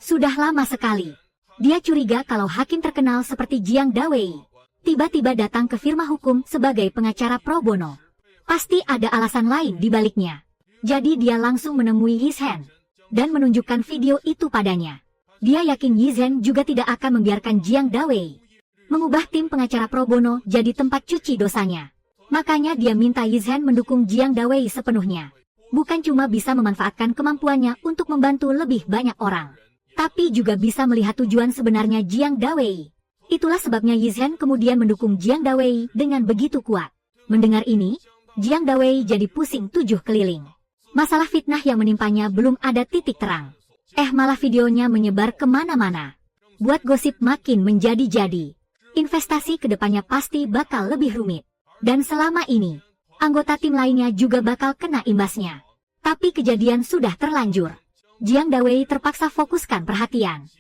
Sudah lama sekali dia curiga kalau hakim terkenal seperti Jiang Dawei tiba-tiba datang ke firma hukum sebagai pengacara pro bono. Pasti ada alasan lain di baliknya. Jadi dia langsung menemui Yi Zhen dan menunjukkan video itu padanya. Dia yakin Yi Zhen juga tidak akan membiarkan Jiang Dawei mengubah tim pengacara pro bono jadi tempat cuci dosanya. Makanya dia minta Yizhen mendukung Jiang Dawei sepenuhnya. Bukan cuma bisa memanfaatkan kemampuannya untuk membantu lebih banyak orang, tapi juga bisa melihat tujuan sebenarnya Jiang Dawei. Itulah sebabnya Yizhen kemudian mendukung Jiang Dawei dengan begitu kuat. Mendengar ini, Jiang Dawei jadi pusing 7 keliling. Masalah fitnah yang menimpanya belum ada titik terang. Malah videonya menyebar kemana-mana. Buat gosip makin menjadi-jadi. Investasi kedepannya pasti bakal lebih rumit. Dan selama ini, anggota tim lainnya juga bakal kena imbasnya. Tapi kejadian sudah terlanjur. Jiang Dawei terpaksa fokuskan perhatian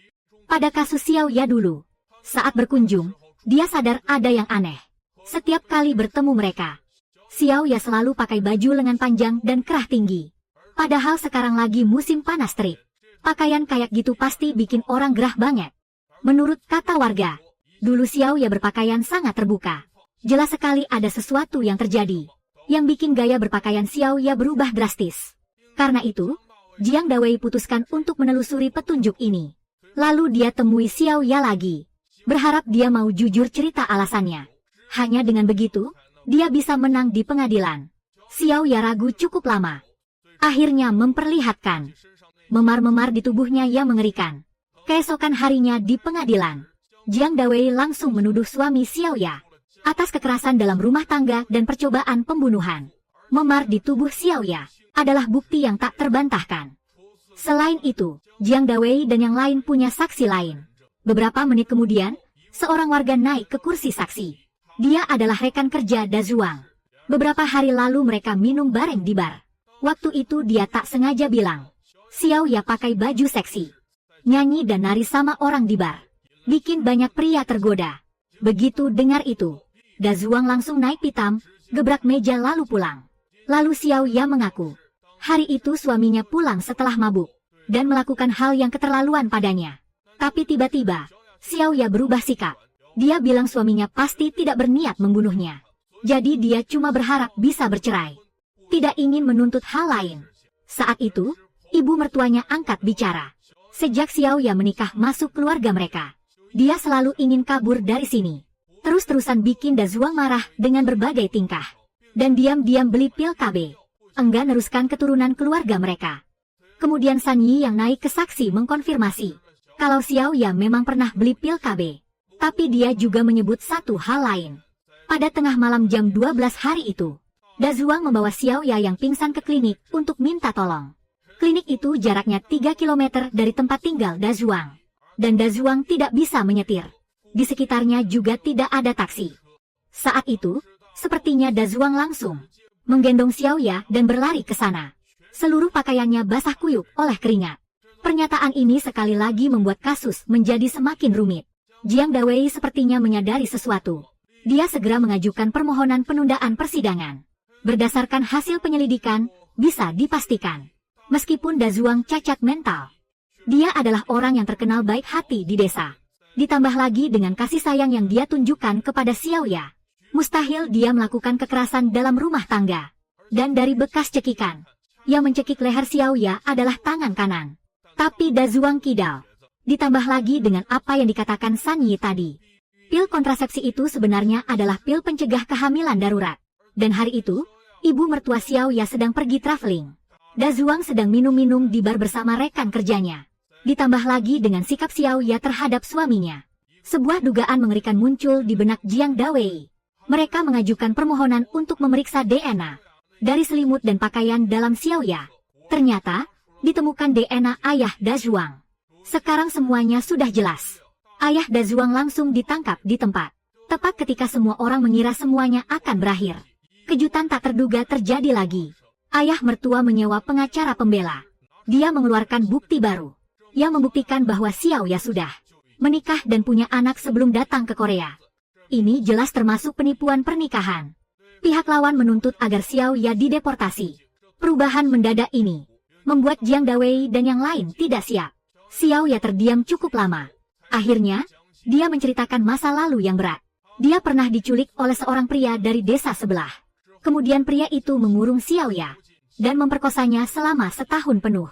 pada kasus Xiao Ya dulu. Saat berkunjung, dia sadar ada yang aneh. Setiap kali bertemu mereka, Xiao Ya selalu pakai baju lengan panjang dan kerah tinggi. Padahal sekarang lagi musim panas terik. Pakaian kayak gitu pasti bikin orang gerah banget. Menurut kata warga, dulu Xiao Ya berpakaian sangat terbuka. Jelas sekali ada sesuatu yang terjadi, yang bikin gaya berpakaian Xiao Ya berubah drastis. Karena itu, Jiang Dawei putuskan untuk menelusuri petunjuk ini. Lalu dia temui Xiao Ya lagi. Berharap dia mau jujur cerita alasannya. Hanya dengan begitu, dia bisa menang di pengadilan. Xiao Ya ragu cukup lama. Akhirnya memperlihatkan memar-memar di tubuhnya yang mengerikan. Keesokan harinya di pengadilan, Jiang Dawei langsung menuduh suami Xiao Ya atas kekerasan dalam rumah tangga dan percobaan pembunuhan. Memar di tubuh Xiao Ya adalah bukti yang tak terbantahkan. Selain itu, Jiang Dawei dan yang lain punya saksi lain. Beberapa menit kemudian, seorang warga naik ke kursi saksi. Dia adalah rekan kerja Da Zhuang. Beberapa hari lalu mereka minum bareng di bar. Waktu itu dia tak sengaja bilang, Xiao Ya pakai baju seksi, nyanyi dan nari sama orang di bar, bikin banyak pria tergoda. Begitu dengar itu, Da Zhuang langsung naik pitam, gebrak meja lalu pulang. Lalu Xiao Ya mengaku, hari itu suaminya pulang setelah mabuk, dan melakukan hal yang keterlaluan padanya. Tapi tiba-tiba, Xiao Ya berubah sikap. Dia bilang suaminya pasti tidak berniat membunuhnya. Jadi dia cuma berharap bisa bercerai. Tidak ingin menuntut hal lain. Saat itu, ibu mertuanya angkat bicara. Sejak Xiao Ya menikah masuk keluarga mereka, dia selalu ingin kabur dari sini. Terus-terusan bikin Da Zhuang marah dengan berbagai tingkah. Dan diam-diam beli pil KB. Enggan neruskan keturunan keluarga mereka. Kemudian San Yi yang naik ke saksi mengkonfirmasi kalau Xiao Ya memang pernah beli pil KB. Tapi dia juga menyebut satu hal lain. Pada tengah malam jam 12 hari itu, Da Zhuang membawa Xiao Ya yang pingsan ke klinik untuk minta tolong. Klinik itu jaraknya 3 km dari tempat tinggal Da Zhuang. Dan Da Zhuang tidak bisa menyetir. Di sekitarnya juga tidak ada taksi. Saat itu, sepertinya Da Zhuang langsung menggendong Xiao Ya dan berlari ke sana. Seluruh pakaiannya basah kuyup oleh keringat. Pernyataan ini sekali lagi membuat kasus menjadi semakin rumit. Jiang Dawei sepertinya menyadari sesuatu. Dia segera mengajukan permohonan penundaan persidangan. Berdasarkan hasil penyelidikan, bisa dipastikan, meskipun Da Zhuang cacat mental, dia adalah orang yang terkenal baik hati di desa. Ditambah lagi dengan kasih sayang yang dia tunjukkan kepada Xiao Ya, mustahil dia melakukan kekerasan dalam rumah tangga. Dan dari bekas cekikan, yang mencekik leher Xiao Ya adalah tangan kanan. Tapi Da Zhuang kidal. Ditambah lagi dengan apa yang dikatakan San Yi tadi. Pil kontrasepsi itu sebenarnya adalah pil pencegah kehamilan darurat. Dan hari itu, ibu mertua Xiao Ya sedang pergi traveling. Da Zhuang sedang minum-minum di bar bersama rekan kerjanya. Ditambah lagi dengan sikap Xiao Ya terhadap suaminya. Sebuah dugaan mengerikan muncul di benak Jiang Dawei. Mereka mengajukan permohonan untuk memeriksa DNA dari selimut dan pakaian dalam Xiao Ya. Ternyata, ditemukan DNA ayah Da Zhuang. Sekarang semuanya sudah jelas. Ayah Da Zhuang langsung ditangkap di tempat. Tepat ketika semua orang mengira semuanya akan berakhir, kejutan tak terduga terjadi lagi. Ayah mertua menyewa pengacara pembela. Dia mengeluarkan bukti baru yang membuktikan bahwa Xiao Ya sudah menikah dan punya anak sebelum datang ke Korea. Ini jelas termasuk penipuan pernikahan. Pihak lawan menuntut agar Xiao Ya dideportasi. Perubahan mendadak ini membuat Jiang Dawei dan yang lain tidak siap. Xiao Ya terdiam cukup lama. Akhirnya, dia menceritakan masa lalu yang berat. Dia pernah diculik oleh seorang pria dari desa sebelah. Kemudian pria itu mengurung Xiao Ya dan memperkosanya selama setahun penuh.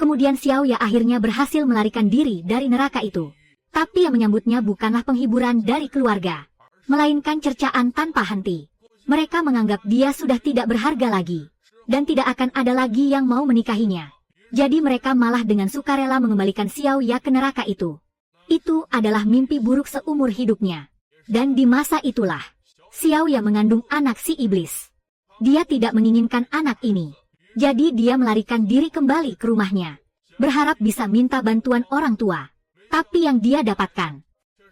Kemudian Xiao Ya akhirnya berhasil melarikan diri dari neraka itu. Tapi yang menyambutnya bukanlah penghiburan dari keluarga, melainkan cercaan tanpa henti. Mereka menganggap dia sudah tidak berharga lagi, dan tidak akan ada lagi yang mau menikahinya. Jadi mereka malah dengan sukarela mengembalikan Xiao Ya ke neraka itu. Itu adalah mimpi buruk seumur hidupnya. Dan di masa itulah, Xiao Ya mengandung anak si iblis. Dia tidak menginginkan anak ini. Jadi dia melarikan diri kembali ke rumahnya, berharap bisa minta bantuan orang tua. Tapi yang dia dapatkan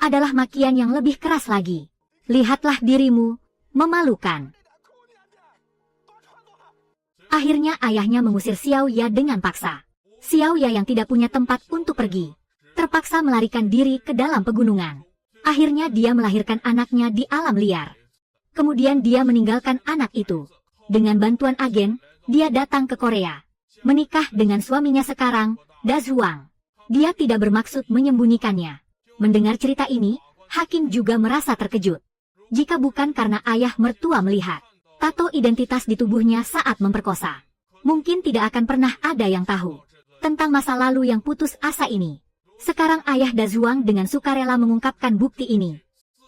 adalah makian yang lebih keras lagi. Lihatlah dirimu, memalukan. Akhirnya ayahnya mengusir Xiao Ya dengan paksa. Xiao Ya yang tidak punya tempat untuk pergi, terpaksa melarikan diri ke dalam pegunungan. Akhirnya dia melahirkan anaknya di alam liar. Kemudian dia meninggalkan anak itu. Dengan bantuan agen, dia datang ke Korea, menikah dengan suaminya sekarang, Da Zhuang. Dia tidak bermaksud menyembunyikannya. Mendengar cerita ini, Hakim juga merasa terkejut. Jika bukan karena ayah mertua melihat tato identitas di tubuhnya saat memperkosa, mungkin tidak akan pernah ada yang tahu tentang masa lalu yang putus asa ini. Sekarang ayah Da Zhuang dengan sukarela mengungkapkan bukti ini.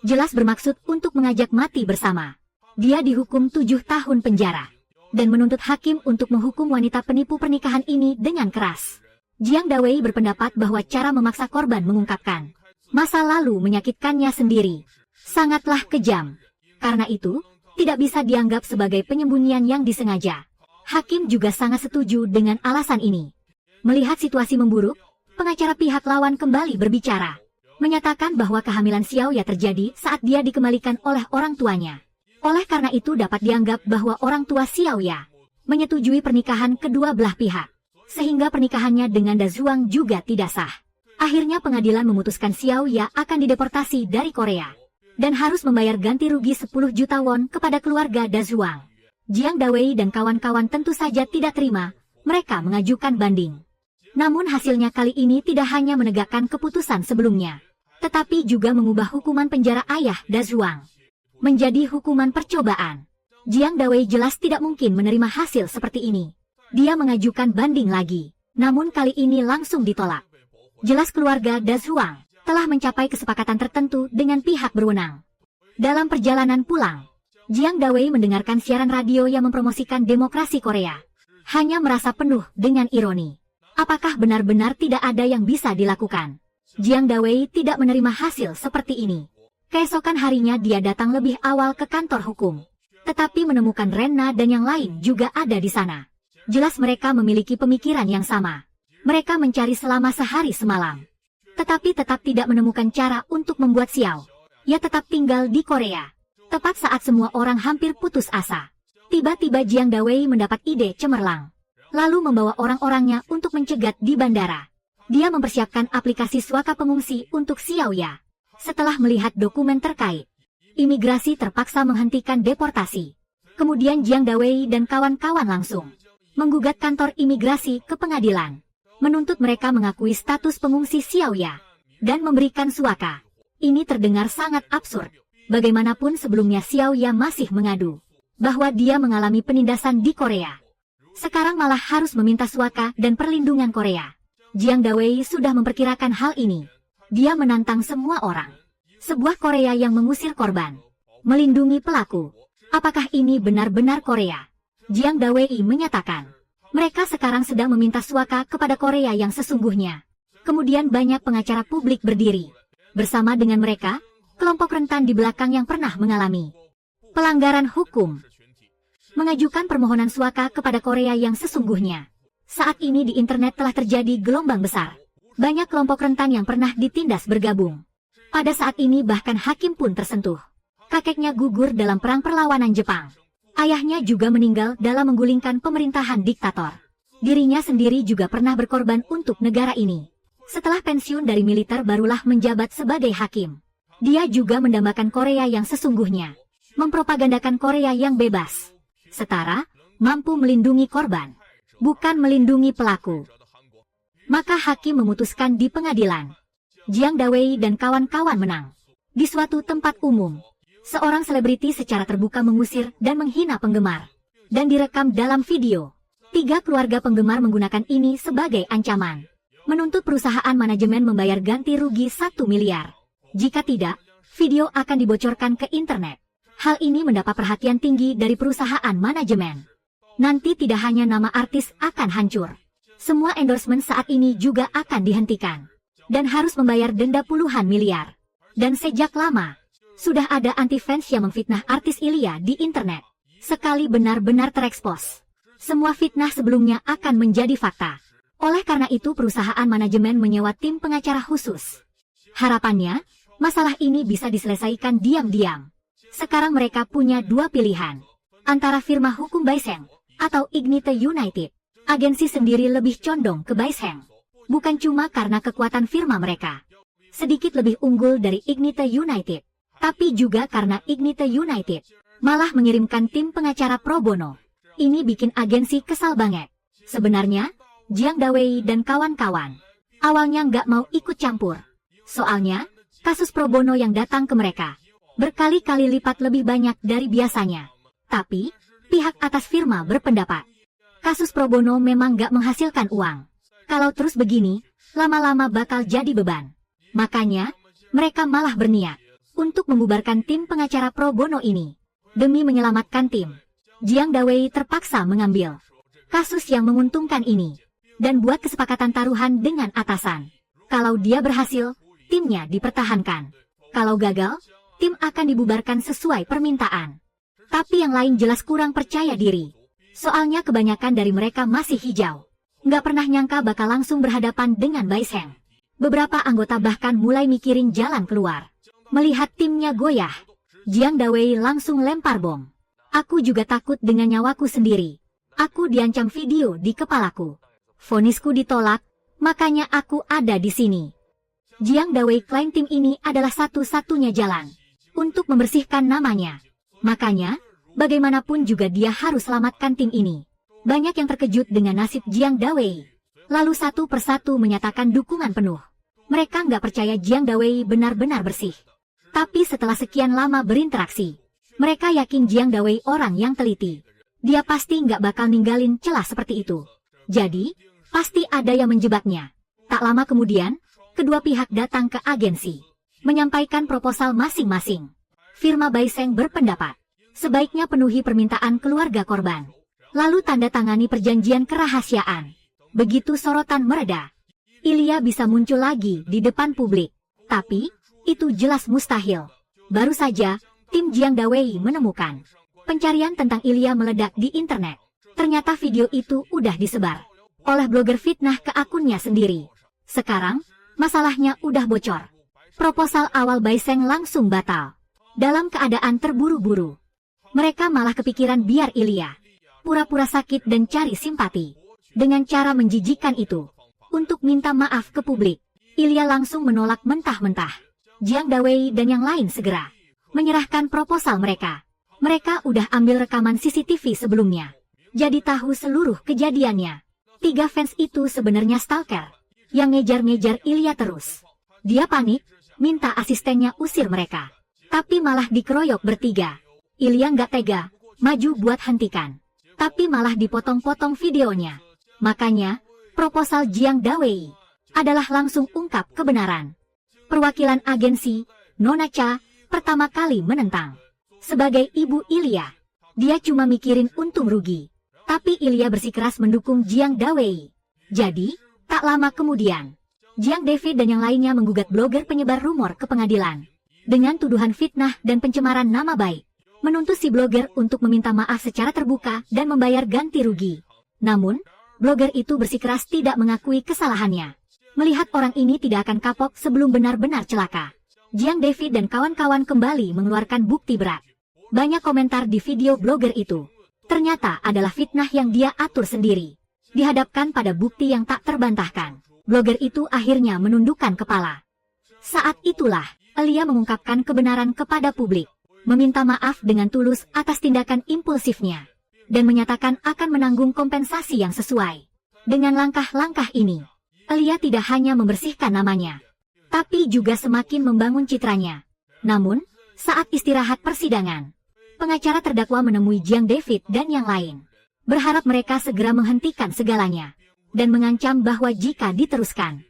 Jelas bermaksud untuk mengajak mati bersama. Dia dihukum 7 tahun penjara, dan menuntut hakim untuk menghukum wanita penipu pernikahan ini dengan keras. Jiang Dawei berpendapat bahwa cara memaksa korban mengungkapkan masa lalu menyakitkannya sendiri sangatlah kejam. Karena itu, tidak bisa dianggap sebagai penyembunyian yang disengaja. Hakim juga sangat setuju dengan alasan ini. Melihat situasi memburuk, pengacara pihak lawan kembali berbicara, menyatakan bahwa kehamilan Xiao Ya terjadi saat dia dikembalikan oleh orang tuanya. Oleh karena itu dapat dianggap bahwa orang tua Xiao Ya menyetujui pernikahan kedua belah pihak, sehingga pernikahannya dengan Da Zhuang juga tidak sah. Akhirnya pengadilan memutuskan Xiao Ya akan dideportasi dari Korea, dan harus membayar ganti rugi 10 juta won kepada keluarga Da Zhuang. Jiang Dawei dan kawan-kawan tentu saja tidak terima, mereka mengajukan banding. Namun hasilnya kali ini tidak hanya menegakkan keputusan sebelumnya, tetapi juga mengubah hukuman penjara ayah Da Zhuang menjadi hukuman percobaan. Jiang Dawei jelas tidak mungkin menerima hasil seperti ini. Dia mengajukan banding lagi, namun kali ini langsung ditolak. Jelas keluarga Da Zhuang telah mencapai kesepakatan tertentu dengan pihak berwenang. Dalam perjalanan pulang, Jiang Dawei mendengarkan siaran radio yang mempromosikan demokrasi Korea. Hanya merasa penuh dengan ironi. Apakah benar-benar tidak ada yang bisa dilakukan? Jiang Dawei tidak menerima hasil seperti ini. Keesokan harinya dia datang lebih awal ke kantor hukum. Tetapi menemukan Renna dan yang lain juga ada di sana. Jelas mereka memiliki pemikiran yang sama. Mereka mencari selama sehari semalam, tetapi tetap tidak menemukan cara untuk membuat Xiao Ya tetap tinggal di Korea. Tepat saat semua orang hampir putus asa, tiba-tiba Jiang Dawei mendapat ide cemerlang, lalu membawa orang-orangnya untuk mencegat di bandara. Dia mempersiapkan aplikasi suaka pengungsi untuk Xiao Ya. Setelah melihat dokumen terkait, imigrasi terpaksa menghentikan deportasi. Kemudian Jiang Dawei dan kawan-kawan langsung menggugat kantor imigrasi ke pengadilan, menuntut mereka mengakui status pengungsi Xiao Ya dan memberikan suaka. Ini terdengar sangat absurd. Bagaimanapun sebelumnya Xiao Ya masih mengadu bahwa dia mengalami penindasan di Korea. Sekarang malah harus meminta suaka dan perlindungan Korea. Jiang Dawei sudah memperkirakan hal ini. Dia menantang semua orang. Sebuah Korea yang mengusir korban, melindungi pelaku. Apakah ini benar-benar Korea? Jiang Dawei menyatakan, mereka sekarang sedang meminta suaka kepada Korea yang sesungguhnya. Kemudian banyak pengacara publik berdiri. Bersama dengan mereka, kelompok rentan di belakang yang pernah mengalami pelanggaran hukum, mengajukan permohonan suaka kepada Korea yang sesungguhnya. Saat ini di internet telah terjadi gelombang besar. Banyak kelompok rentan yang pernah ditindas bergabung. Pada saat ini bahkan hakim pun tersentuh. Kakeknya gugur dalam perang perlawanan Jepang. Ayahnya juga meninggal dalam menggulingkan pemerintahan diktator. Dirinya sendiri juga pernah berkorban untuk negara ini. Setelah pensiun dari militer barulah menjabat sebagai hakim. Dia juga mendambakan Korea yang sesungguhnya, mempropagandakan Korea yang bebas, setara, mampu melindungi korban, bukan melindungi pelaku. Maka hakim memutuskan di pengadilan. Jiang Dawei dan kawan-kawan menang. Di suatu tempat umum, seorang selebriti secara terbuka mengusir dan menghina penggemar, dan direkam dalam video. 3 keluarga penggemar menggunakan ini sebagai ancaman. menuntut perusahaan manajemen membayar ganti rugi 1 miliar. Jika tidak, video akan dibocorkan ke internet. Hal ini mendapat perhatian tinggi dari perusahaan manajemen. Nanti tidak hanya nama artis akan hancur. Semua endorsement saat ini juga akan dihentikan. Dan harus membayar denda puluhan miliar. Dan sejak lama, sudah ada anti-fans yang memfitnah artis Ilya di internet. Sekali benar-benar terekspos, semua fitnah sebelumnya akan menjadi fakta. Oleh karena itu perusahaan manajemen menyewa tim pengacara khusus. Harapannya, masalah ini bisa diselesaikan diam-diam. Sekarang mereka punya dua pilihan. Antara firma hukum Baisheng atau Ignite United. Agensi sendiri lebih condong ke Baisheng. Bukan cuma karena kekuatan firma mereka sedikit lebih unggul dari Ignite United, tapi juga karena Ignite United malah mengirimkan tim pengacara pro bono. Ini bikin agensi kesal banget. Sebenarnya, Jiang Dawei dan kawan-kawan awalnya nggak mau ikut campur. Soalnya, kasus pro bono yang datang ke mereka berkali-kali lipat lebih banyak dari biasanya. Tapi, pihak atas firma berpendapat, kasus pro bono memang nggak menghasilkan uang. Kalau terus begini, lama-lama bakal jadi beban. Makanya, mereka malah berniat untuk membubarkan tim pengacara pro bono ini. Demi menyelamatkan tim, Jiang Dawei terpaksa mengambil kasus yang menguntungkan ini dan buat kesepakatan taruhan dengan atasan. Kalau dia berhasil, timnya dipertahankan. Kalau gagal, tim akan dibubarkan sesuai permintaan. Tapi yang lain jelas kurang percaya diri. Soalnya kebanyakan dari mereka masih hijau. Nggak pernah nyangka bakal langsung berhadapan dengan Baisheng. Beberapa anggota bahkan mulai mikirin jalan keluar. Melihat timnya goyah, Jiang Dawei langsung lempar bom. Aku juga takut dengan nyawaku sendiri. Aku diancam video di kepalaku. Vonisku ditolak, makanya aku ada di sini. Jiang Dawei klaim tim ini adalah satu-satunya jalan untuk membersihkan namanya. Makanya, bagaimanapun juga dia harus selamatkan tim ini. Banyak yang terkejut dengan nasib Jiang Dawei. Lalu satu persatu menyatakan dukungan penuh. Mereka nggak percaya Jiang Dawei benar-benar bersih. Tapi setelah sekian lama berinteraksi, mereka yakin Jiang Dawei orang yang teliti. Dia pasti nggak bakal ninggalin celah seperti itu. Jadi, pasti ada yang menjebaknya. Tak lama kemudian, kedua pihak datang ke agensi, menyampaikan proposal masing-masing. Firma Baisheng berpendapat, sebaiknya penuhi permintaan keluarga korban. Lalu tanda tangani perjanjian kerahasiaan. Begitu sorotan mereda, Ilya bisa muncul lagi di depan publik. Tapi, itu jelas mustahil. Baru saja, tim Jiang Dawei menemukan pencarian tentang Ilya meledak di internet. Ternyata video itu udah disebar oleh blogger fitnah ke akunnya sendiri. Sekarang, masalahnya udah bocor. Proposal awal Baisheng langsung batal. Dalam keadaan terburu-buru, mereka malah kepikiran biar Ilya pura-pura sakit dan cari simpati. Dengan cara menjijikan itu, untuk minta maaf ke publik, Ilya langsung menolak mentah-mentah. Jiang Dawei dan yang lain segera menyerahkan proposal mereka. Mereka udah ambil rekaman CCTV sebelumnya, jadi tahu seluruh kejadiannya. 3 fans itu sebenarnya stalker yang ngejar-ngejar Ilya terus. Dia panik, minta asistennya usir mereka. Tapi malah dikeroyok bertiga. Ilya nggak tega, maju buat hentikan. Tapi malah dipotong-potong videonya. Makanya, proposal Jiang Dawei adalah langsung ungkap kebenaran. Perwakilan agensi, Nona Cha, pertama kali menentang. Sebagai ibu Ilya, dia cuma mikirin untung rugi. Tapi Ilya bersikeras mendukung Jiang Dawei. Jadi, tak lama kemudian, Jiang David dan yang lainnya menggugat blogger penyebar rumor ke pengadilan. Dengan tuduhan fitnah dan pencemaran nama baik. Menuntut si blogger untuk meminta maaf secara terbuka dan membayar ganti rugi. Namun, blogger itu bersikeras tidak mengakui kesalahannya. Melihat orang ini tidak akan kapok sebelum benar-benar celaka, Jiang David dan kawan-kawan kembali mengeluarkan bukti berat. Banyak komentar di video blogger itu ternyata adalah fitnah yang dia atur sendiri. Dihadapkan pada bukti yang tak terbantahkan, blogger itu akhirnya menundukkan kepala. Saat itulah, Ilya mengungkapkan kebenaran kepada publik, meminta maaf dengan tulus atas tindakan impulsifnya, dan menyatakan akan menanggung kompensasi yang sesuai. Dengan langkah-langkah ini, Ilya tidak hanya membersihkan namanya, tapi juga semakin membangun citranya. Namun, saat istirahat persidangan, pengacara terdakwa menemui Jiang David dan yang lain, berharap mereka segera menghentikan segalanya. dan mengancam bahwa jika diteruskan,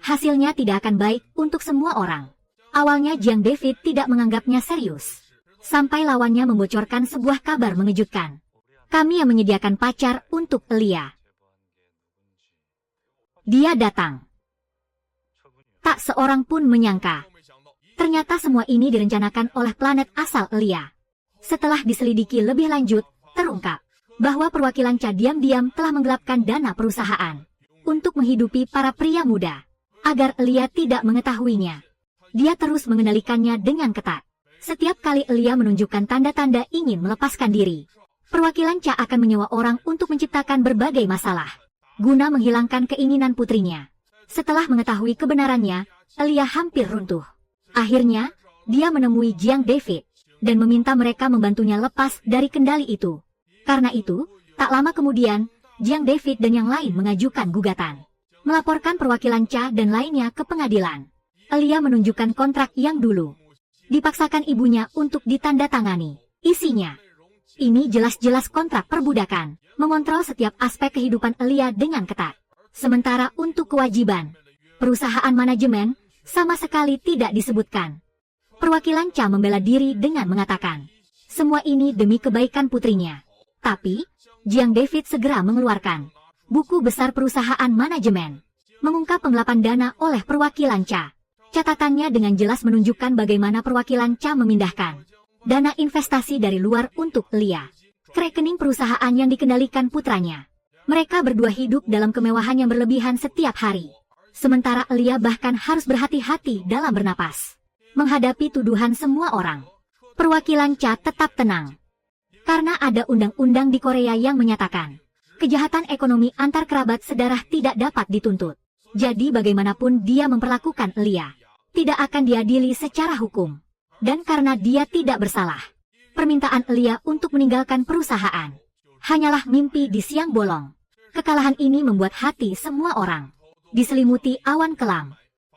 hasilnya tidak akan baik untuk semua orang. Awalnya Jiang David tidak menganggapnya serius, sampai lawannya membocorkan sebuah kabar mengejutkan. Kami yang menyediakan pacar untuk Elia. Dia datang. Tak seorang pun menyangka. Ternyata semua ini direncanakan oleh planet asal Elia. Setelah diselidiki lebih lanjut, terungkap bahwa perwakilan Cha diam-diam telah menggelapkan dana perusahaan untuk menghidupi para pria muda, agar Elia tidak mengetahuinya. Dia terus mengendalikannya dengan ketat. Setiap kali Elia menunjukkan tanda-tanda ingin melepaskan diri, perwakilan Cha akan menyewa orang untuk menciptakan berbagai masalah, guna menghilangkan keinginan putrinya. Setelah mengetahui kebenarannya, Elia hampir runtuh. Akhirnya, dia menemui Jiang David dan meminta mereka membantunya lepas dari kendali itu. Karena itu, tak lama kemudian, Jiang David dan yang lain mengajukan gugatan, melaporkan perwakilan Cha dan lainnya ke pengadilan. Elia menunjukkan kontrak yang dulu dipaksakan ibunya untuk ditandatangani. Isinya, ini jelas-jelas kontrak perbudakan, mengontrol setiap aspek kehidupan Elia dengan ketat. Sementara untuk kewajiban perusahaan manajemen, sama sekali tidak disebutkan. Perwakilan Cha membela diri dengan mengatakan, semua ini demi kebaikan putrinya. Tapi, Jiang David segera mengeluarkan buku besar perusahaan manajemen, mengungkap penggelapan dana oleh perwakilan Cha. Catatannya dengan jelas menunjukkan bagaimana perwakilan Cha memindahkan dana investasi dari luar untuk Elia ke rekening perusahaan yang dikendalikan putranya. Mereka berdua hidup dalam kemewahan yang berlebihan setiap hari. Sementara Elia bahkan harus berhati-hati dalam bernapas menghadapi tuduhan semua orang. Perwakilan Cha tetap tenang, karena ada undang-undang di Korea yang menyatakan kejahatan ekonomi antar kerabat sedarah tidak dapat dituntut. Jadi bagaimanapun dia memperlakukan Elia, tidak akan diadili secara hukum. Dan karena dia tidak bersalah, permintaan Elia untuk meninggalkan perusahaan hanyalah mimpi di siang bolong. Kekalahan ini membuat hati semua orang diselimuti awan kelam.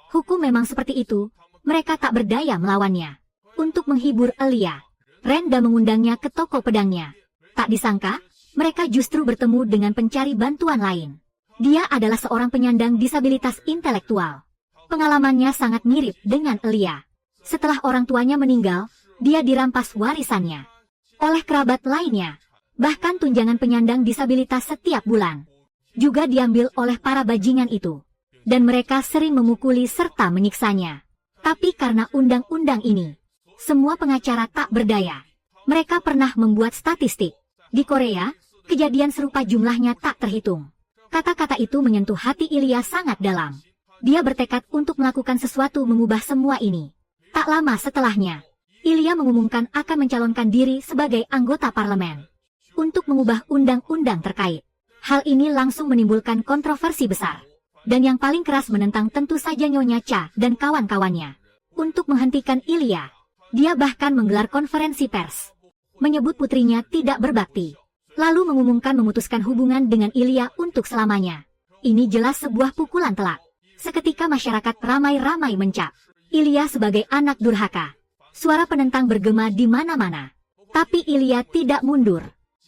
Hukum memang seperti itu, mereka tak berdaya melawannya. Untuk menghibur Elia, Renda mengundangnya ke toko pedangnya. Tak disangka, mereka justru bertemu dengan pencari bantuan lain. Dia adalah seorang penyandang disabilitas intelektual. Pengalamannya sangat mirip dengan Elia. Setelah orang tuanya meninggal, dia dirampas warisannya oleh kerabat lainnya. Bahkan tunjangan penyandang disabilitas setiap bulan juga diambil oleh para bajingan itu. Dan mereka sering memukuli serta menyiksanya. Tapi karena undang-undang ini, semua pengacara tak berdaya. Mereka pernah membuat statistik. Di Korea, kejadian serupa jumlahnya tak terhitung. Kata-kata itu menyentuh hati Ilya sangat dalam. Dia bertekad untuk melakukan sesuatu mengubah semua ini. Tak lama setelahnya, Ilya mengumumkan akan mencalonkan diri sebagai anggota parlemen untuk mengubah undang-undang terkait. Hal ini langsung menimbulkan kontroversi besar. Dan yang paling keras menentang tentu saja Nyonya Cha dan kawan-kawannya. Untuk menghentikan Ilya, dia bahkan menggelar konferensi pers, menyebut putrinya tidak berbakti, lalu mengumumkan memutuskan hubungan dengan Ilya untuk selamanya. Ini jelas sebuah pukulan telak. Seketika masyarakat ramai-ramai mencap Ilya sebagai anak durhaka. Suara penentang bergema di mana-mana. Tapi Ilya tidak mundur.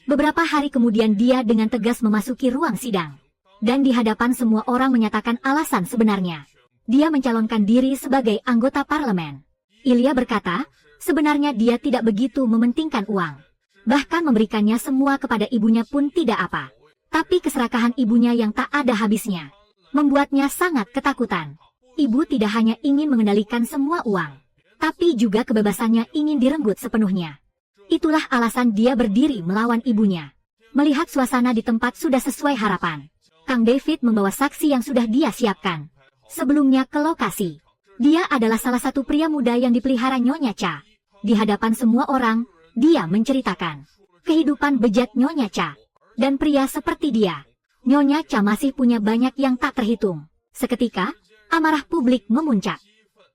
Beberapa hari kemudian dia dengan tegas memasuki ruang sidang. Dan di hadapan semua orang menyatakan alasan sebenarnya. Dia mencalonkan diri sebagai anggota parlemen. Ilya berkata, sebenarnya dia tidak begitu mementingkan uang. Bahkan memberikannya semua kepada ibunya pun tidak apa. Tapi keserakahan ibunya yang tak ada habisnya membuatnya sangat ketakutan. Ibu tidak hanya ingin mengendalikan semua uang, tapi juga kebebasannya ingin direnggut sepenuhnya. Itulah alasan dia berdiri melawan ibunya. Melihat suasana di tempat sudah sesuai harapan, Kang David membawa saksi yang sudah dia siapkan. Sebelumnya ke lokasi, dia adalah salah satu pria muda yang dipelihara Nyonya Cha. Di hadapan semua orang, dia menceritakan kehidupan bejat Nyonya Cha. Dan pria seperti dia, Nyonya Cha masih punya banyak yang tak terhitung. Seketika, amarah publik memuncak.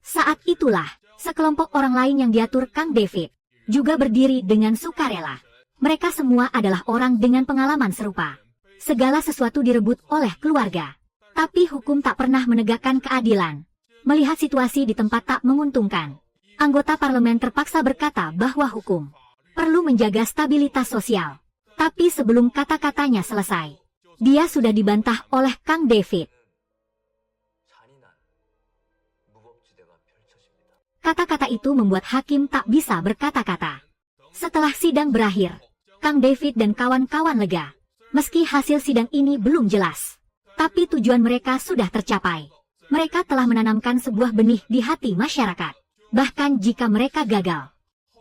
Saat itulah, sekelompok orang lain yang diatur Kang David juga berdiri dengan sukarela. Mereka semua adalah orang dengan pengalaman serupa. Segala sesuatu direbut oleh keluarga. Tapi hukum tak pernah menegakkan keadilan. Melihat situasi di tempat tak menguntungkan, anggota parlemen terpaksa berkata bahwa hukum perlu menjaga stabilitas sosial. Tapi sebelum kata-katanya selesai, Dia sudah dibantah oleh Kang David. Kata-kata itu membuat hakim tak bisa berkata-kata. Setelah sidang berakhir, Kang David dan kawan-kawan lega. Meski hasil sidang ini belum jelas, tapi tujuan mereka sudah tercapai. Mereka telah menanamkan sebuah benih di hati masyarakat. Bahkan jika mereka gagal,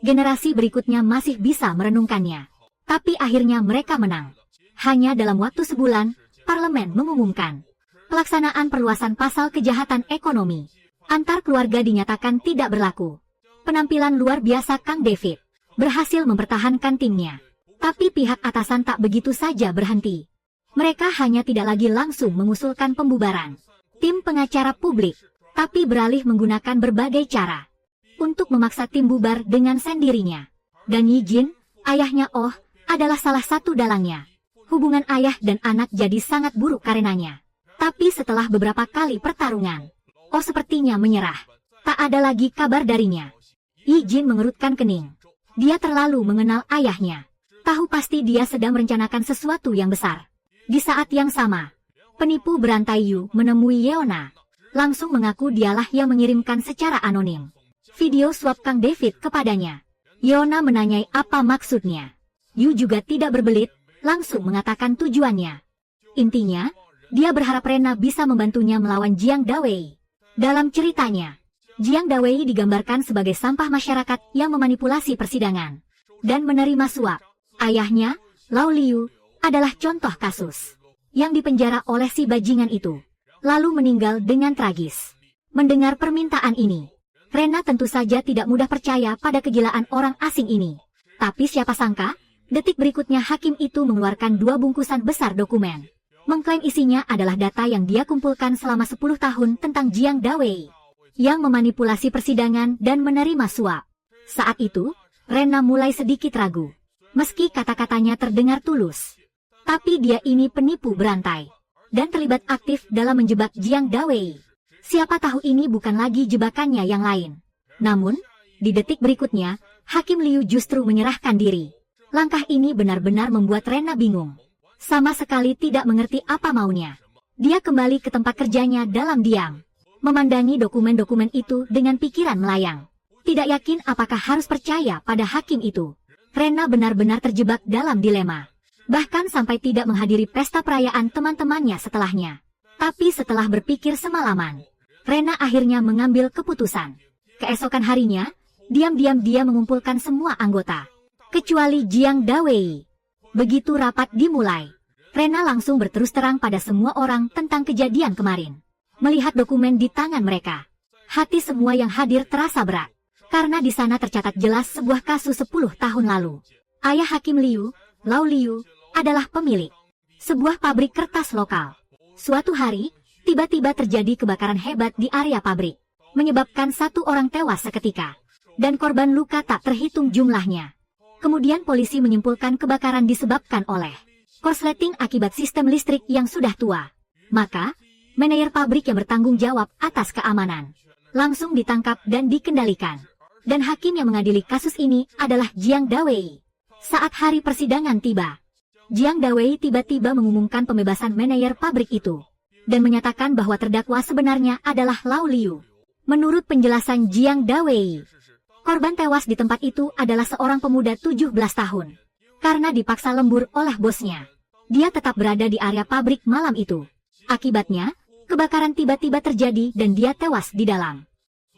generasi berikutnya masih bisa merenungkannya. Tapi akhirnya mereka menang. Hanya dalam waktu sebulan, parlemen mengumumkan pelaksanaan perluasan pasal kejahatan ekonomi antar keluarga dinyatakan tidak berlaku. Penampilan luar biasa Kang David berhasil mempertahankan timnya. Tapi pihak atasan tak begitu saja berhenti. Mereka hanya tidak lagi langsung mengusulkan pembubaran tim pengacara publik, tapi beralih menggunakan berbagai cara untuk memaksa tim bubar dengan sendirinya. Dan Yi Jin, ayahnya Oh, adalah salah satu dalangnya. Hubungan ayah dan anak jadi sangat buruk karenanya. Tapi setelah beberapa kali pertarungan, Oh sepertinya menyerah. Tak ada lagi kabar darinya. Yi Jin mengerutkan kening. Dia terlalu mengenal ayahnya. Tahu pasti dia sedang merencanakan sesuatu yang besar. Di saat yang sama, penipu berantai Yu menemui Yeona. Langsung mengaku dialah yang mengirimkan secara anonim video suap Kang David kepadanya. Yeona menanyai apa maksudnya. Yu juga tidak berbelit, langsung mengatakan tujuannya. Intinya, dia berharap Rena bisa membantunya melawan Jiang Dawei. Dalam ceritanya, Jiang Dawei digambarkan sebagai sampah masyarakat yang memanipulasi persidangan dan menerima suap. Ayahnya, Lao Liu, adalah contoh kasus yang dipenjara oleh si bajingan itu, lalu meninggal dengan tragis. Mendengar permintaan ini, Rena tentu saja tidak mudah percaya pada kegilaan orang asing ini. Tapi siapa sangka, detik berikutnya hakim itu mengeluarkan 2 bungkusan besar dokumen. Mengklaim isinya adalah data yang dia kumpulkan selama 10 tahun tentang Jiang Dawei yang memanipulasi persidangan dan menerima suap. Saat itu, Rena mulai sedikit ragu. Meski kata-katanya terdengar tulus, tapi dia ini penipu berantai dan terlibat aktif dalam menjebak Jiang Dawei. Siapa tahu ini bukan lagi jebakannya yang lain. Namun, di detik berikutnya, Hakim Liu justru menyerahkan diri. Langkah ini benar-benar membuat Rena bingung. Sama sekali tidak mengerti apa maunya. Dia kembali ke tempat kerjanya dalam diam, memandangi dokumen-dokumen itu dengan pikiran melayang. Tidak yakin apakah harus percaya pada hakim itu. Rena benar-benar terjebak dalam dilema. Bahkan sampai tidak menghadiri pesta perayaan teman-temannya setelahnya. Tapi setelah berpikir semalaman, Rena akhirnya mengambil keputusan. Keesokan harinya, diam-diam dia mengumpulkan semua anggota, kecuali Jiang Dawei. Begitu rapat dimulai, Rena langsung berterus terang pada semua orang tentang kejadian kemarin. Melihat dokumen di tangan mereka, hati semua yang hadir terasa berat. Karena di sana tercatat jelas sebuah kasus 10 tahun lalu. Ayah Hakim Liu, Lao Liu, adalah pemilik sebuah pabrik kertas lokal. Suatu hari, tiba-tiba terjadi kebakaran hebat di area pabrik, menyebabkan 1 orang tewas seketika, dan korban luka tak terhitung jumlahnya. Kemudian polisi menyimpulkan kebakaran disebabkan oleh korsleting akibat sistem listrik yang sudah tua. Maka, manajer pabrik yang bertanggung jawab atas keamanan langsung ditangkap dan dikendalikan. Dan hakim yang mengadili kasus ini adalah Jiang Dawei. Saat hari persidangan tiba, Jiang Dawei tiba-tiba mengumumkan pembebasan manajer pabrik itu dan menyatakan bahwa terdakwa sebenarnya adalah Lao Liu. Menurut penjelasan Jiang Dawei, korban tewas di tempat itu adalah seorang pemuda 17 tahun. Karena dipaksa lembur oleh bosnya, dia tetap berada di area pabrik malam itu. Akibatnya, kebakaran tiba-tiba terjadi dan dia tewas di dalam.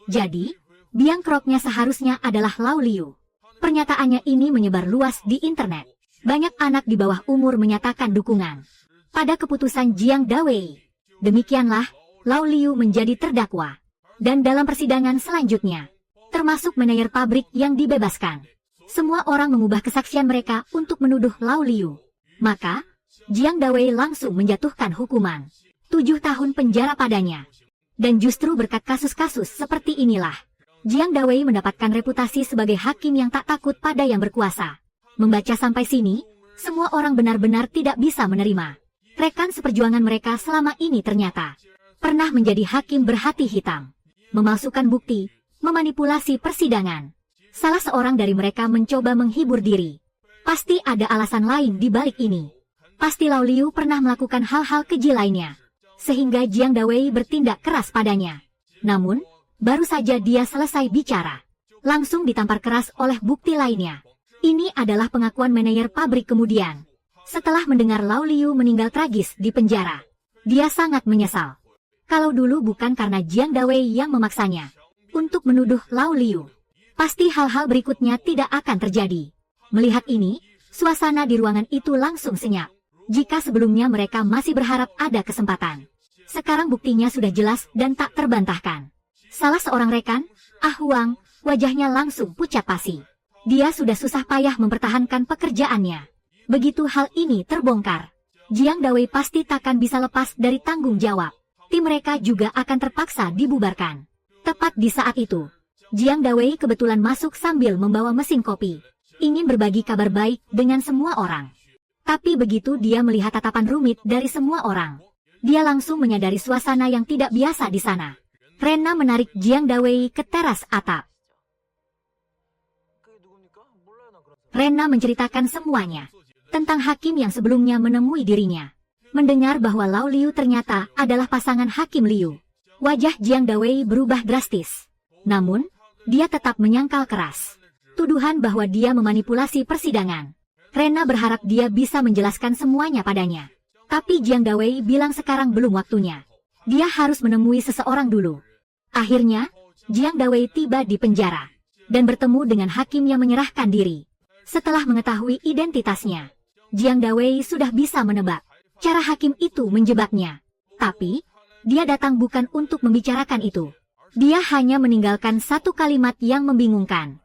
Jadi, biang keroknya seharusnya adalah Lao Liu. Pernyataannya ini menyebar luas di internet. Banyak anak di bawah umur menyatakan dukungan pada keputusan Jiang Dawei. Demikianlah, Lao Liu menjadi terdakwa. Dan dalam persidangan selanjutnya, termasuk manajer pabrik yang dibebaskan, semua orang mengubah kesaksian mereka untuk menuduh Lao Liu. Maka, Jiang Dawei langsung menjatuhkan hukuman 7 tahun penjara padanya. Dan justru berkat kasus-kasus seperti inilah, Jiang Dawei mendapatkan reputasi sebagai hakim yang tak takut pada yang berkuasa. Membaca sampai sini, semua orang benar-benar tidak bisa menerima. Rekan seperjuangan mereka selama ini ternyata pernah menjadi hakim berhati hitam, memalsukan bukti, memanipulasi persidangan. Salah seorang dari mereka mencoba menghibur diri. Pasti ada alasan lain di balik ini. Pasti Lao Liu pernah melakukan hal-hal keji lainnya, sehingga Jiang Dawei bertindak keras padanya. Namun, baru saja dia selesai bicara, langsung ditampar keras oleh bukti lainnya. Ini adalah pengakuan manajer pabrik kemudian. Setelah mendengar Lao Liu meninggal tragis di penjara, dia sangat menyesal. Kalau dulu bukan karena Jiang Dawei yang memaksanya untuk menuduh Lao Liu, pasti hal-hal berikutnya tidak akan terjadi. Melihat ini, suasana di ruangan itu langsung senyap. Jika sebelumnya mereka masih berharap ada kesempatan, sekarang buktinya sudah jelas dan tak terbantahkan. Salah seorang rekan, Ah Huang, wajahnya langsung pucat pasi. Dia sudah susah payah mempertahankan pekerjaannya. Begitu hal ini terbongkar, Jiang Dawei pasti takkan bisa lepas dari tanggung jawab. Tim mereka juga akan terpaksa dibubarkan. Tepat di saat itu, Jiang Dawei kebetulan masuk sambil membawa mesin kopi, ingin berbagi kabar baik dengan semua orang. Tapi begitu dia melihat tatapan rumit dari semua orang, dia langsung menyadari suasana yang tidak biasa di sana. Rena menarik Jiang Dawei ke teras atap. Rena menceritakan semuanya tentang hakim yang sebelumnya menemui dirinya. Mendengar bahwa Lao Liu ternyata adalah pasangan Hakim Liu, wajah Jiang Dawei berubah drastis. Namun, dia tetap menyangkal keras tuduhan bahwa dia memanipulasi persidangan. Rena berharap dia bisa menjelaskan semuanya padanya. Tapi Jiang Dawei bilang sekarang belum waktunya. Dia harus menemui seseorang dulu. Akhirnya, Jiang Dawei tiba di penjara dan bertemu dengan hakim yang menyerahkan diri. Setelah mengetahui identitasnya, Jiang Dawei sudah bisa menebak cara hakim itu menjebaknya. Tapi, dia datang bukan untuk membicarakan itu. Dia hanya meninggalkan satu kalimat yang membingungkan.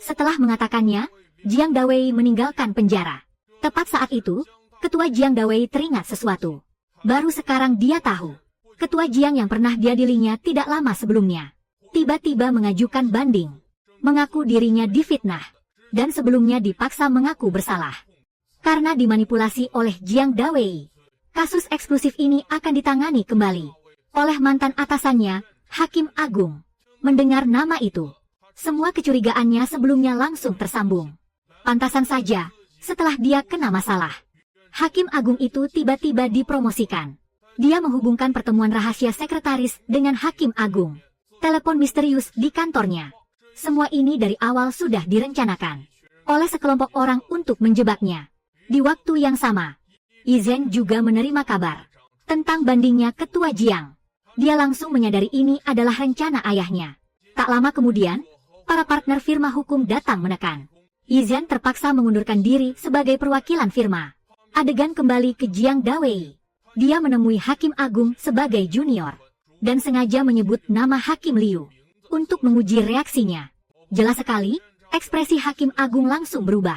Setelah mengatakannya, Jiang Dawei meninggalkan penjara. Tepat saat itu, Ketua Jiang Dawei teringat sesuatu. Baru sekarang dia tahu, Ketua Jiang yang pernah diadilinya tidak lama sebelumnya tiba-tiba mengajukan banding, mengaku dirinya difitnah, dan sebelumnya dipaksa mengaku bersalah karena dimanipulasi oleh Jiang Dawei. Kasus eksklusif ini akan ditangani kembali oleh mantan atasannya, Hakim Agung. Mendengar nama itu, semua kecurigaannya sebelumnya langsung tersambung. Pantasan saja, setelah dia kena masalah, Hakim Agung itu tiba-tiba dipromosikan. Dia menghubungkan pertemuan rahasia sekretaris dengan Hakim Agung. Telepon misterius di kantornya. Semua ini dari awal sudah direncanakan oleh sekelompok orang untuk menjebaknya. Di waktu yang sama, Izhen juga menerima kabar tentang bandingnya Ketua Jiang. Dia langsung menyadari ini adalah rencana ayahnya. Tak lama kemudian, para partner firma hukum datang menekan. Izhen terpaksa mengundurkan diri sebagai perwakilan firma. Adegan kembali ke Jiang Dawei. Dia menemui Hakim Agung sebagai junior dan sengaja menyebut nama Hakim Liu untuk menguji reaksinya. Jelas sekali, ekspresi Hakim Agung langsung berubah.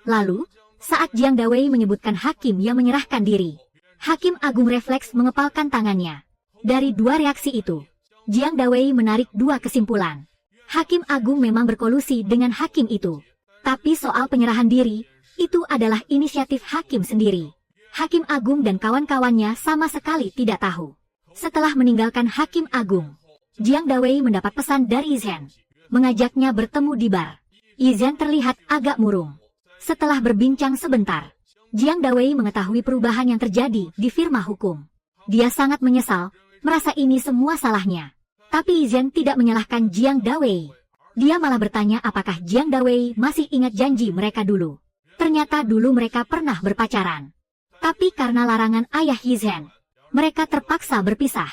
Lalu, saat Jiang Dawei menyebutkan hakim yang menyerahkan diri, Hakim Agung refleks mengepalkan tangannya. Dari dua reaksi itu, Jiang Dawei menarik dua kesimpulan. Hakim Agung memang berkolusi dengan hakim itu. Tapi soal penyerahan diri, itu adalah inisiatif hakim sendiri. Hakim Agung dan kawan-kawannya sama sekali tidak tahu. Setelah meninggalkan Hakim Agung, Jiang Dawei mendapat pesan dari Izhen, mengajaknya bertemu di bar. Izhen terlihat agak murung. Setelah berbincang sebentar, Jiang Dawei mengetahui perubahan yang terjadi di firma hukum. Dia sangat menyesal, merasa ini semua salahnya. Tapi Izhen tidak menyalahkan Jiang Dawei. Dia malah bertanya apakah Jiang Dawei masih ingat janji mereka dulu. Ternyata dulu mereka pernah berpacaran. Tapi karena larangan ayah Izhen, mereka terpaksa berpisah.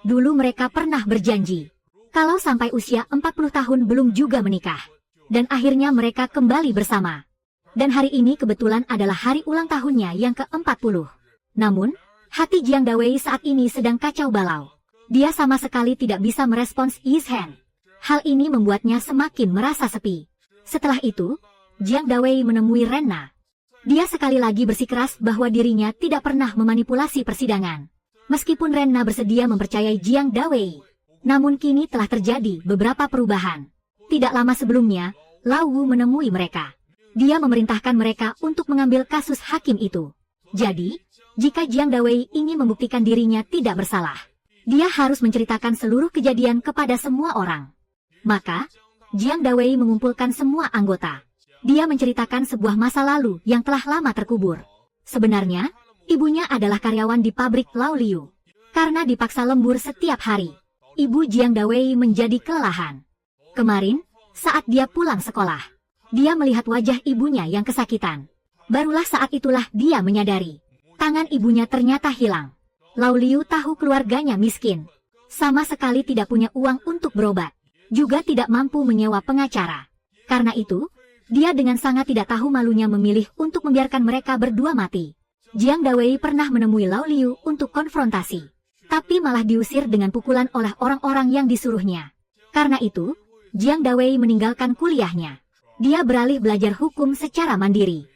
Dulu mereka pernah berjanji, kalau sampai usia 40 tahun belum juga menikah. Dan akhirnya mereka kembali bersama. Dan hari ini kebetulan adalah hari ulang tahunnya yang ke-40. Namun, hati Jiang Dawei saat ini sedang kacau balau. Dia sama sekali tidak bisa merespons Izhen. Hal ini membuatnya semakin merasa sepi. Setelah itu, Jiang Dawei menemui Rena. Dia sekali lagi bersikeras bahwa dirinya tidak pernah memanipulasi persidangan. Meskipun Rena bersedia mempercayai Jiang Dawei, namun kini telah terjadi beberapa perubahan. Tidak lama sebelumnya, Lao Wu menemui mereka. Dia memerintahkan mereka untuk mengambil kasus hakim itu. Jadi, jika Jiang Dawei ingin membuktikan dirinya tidak bersalah, dia harus menceritakan seluruh kejadian kepada semua orang. Maka, Jiang Dawei mengumpulkan semua anggota. Dia menceritakan sebuah masa lalu yang telah lama terkubur. Sebenarnya, ibunya adalah karyawan di pabrik Lao Liu. Karena dipaksa lembur setiap hari, ibu Jiang Dawei menjadi kelelahan. Kemarin, saat dia pulang sekolah, dia melihat wajah ibunya yang kesakitan. Barulah saat itulah dia menyadari, tangan ibunya ternyata hilang. Lao Liu tahu keluarganya miskin. Sama sekali tidak punya uang untuk berobat. Juga tidak mampu menyewa pengacara. Karena itu, dia dengan sangat tidak tahu malunya memilih untuk membiarkan mereka berdua mati. Jiang Dawei pernah menemui Lao Liu untuk konfrontasi. Tapi malah diusir dengan pukulan oleh orang-orang yang disuruhnya. Karena itu, Jiang Dawei meninggalkan kuliahnya. Dia beralih belajar hukum secara mandiri.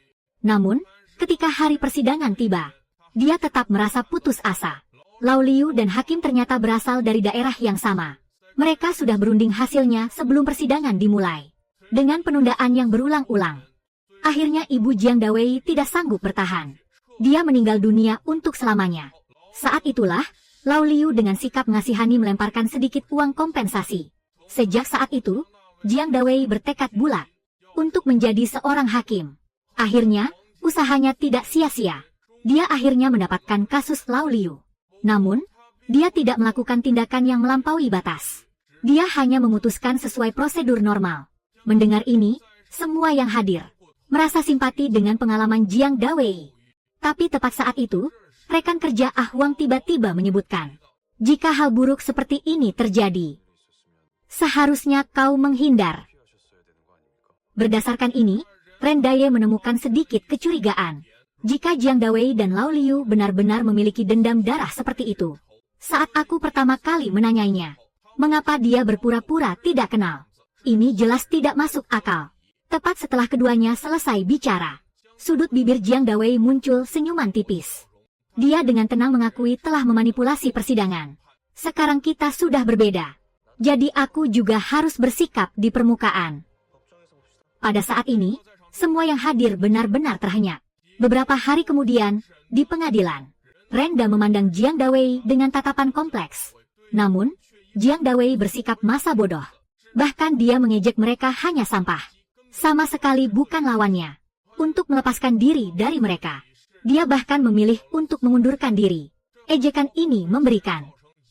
Namun, ketika hari persidangan tiba, dia tetap merasa putus asa. Lao Liu dan hakim ternyata berasal dari daerah yang sama. Mereka sudah berunding hasilnya sebelum persidangan dimulai. Dengan penundaan yang berulang-ulang. Akhirnya ibu Jiang Dawei tidak sanggup bertahan. Dia meninggal dunia untuk selamanya. Saat itulah, Lao Liu dengan sikap ngasihani melemparkan sedikit uang kompensasi. Sejak saat itu, Jiang Dawei bertekad bulat untuk menjadi seorang hakim. Akhirnya, usahanya tidak sia-sia. Dia akhirnya mendapatkan kasus Lao Liu. Namun, dia tidak melakukan tindakan yang melampaui batas. Dia hanya memutuskan sesuai prosedur normal. Mendengar ini, semua yang hadir merasa simpati dengan pengalaman Jiang Dawei. Tapi tepat saat itu, rekan kerja Ah Huang tiba-tiba menyebutkan, jika hal buruk seperti ini terjadi, seharusnya kau menghindar. Berdasarkan ini, Ren Daye menemukan sedikit kecurigaan. Jika Jiang Dawei dan Lao Liu benar-benar memiliki dendam darah seperti itu. Saat aku pertama kali menanyainya, mengapa dia berpura-pura tidak kenal? Ini jelas tidak masuk akal. Tepat setelah keduanya selesai bicara, sudut bibir Jiang Dawei muncul senyuman tipis. Dia dengan tenang mengakui telah memanipulasi persidangan. Sekarang kita sudah berbeda. Jadi aku juga harus bersikap di permukaan. Pada saat ini, semua yang hadir benar-benar terhenyak. Beberapa hari kemudian, di pengadilan, Renda memandang Jiang Dawei dengan tatapan kompleks. Namun, Jiang Dawei bersikap masa bodoh. Bahkan dia mengejek mereka hanya sampah. Sama sekali bukan lawannya. Untuk melepaskan diri dari mereka, dia bahkan memilih untuk mengundurkan diri. Ejekan ini memberikan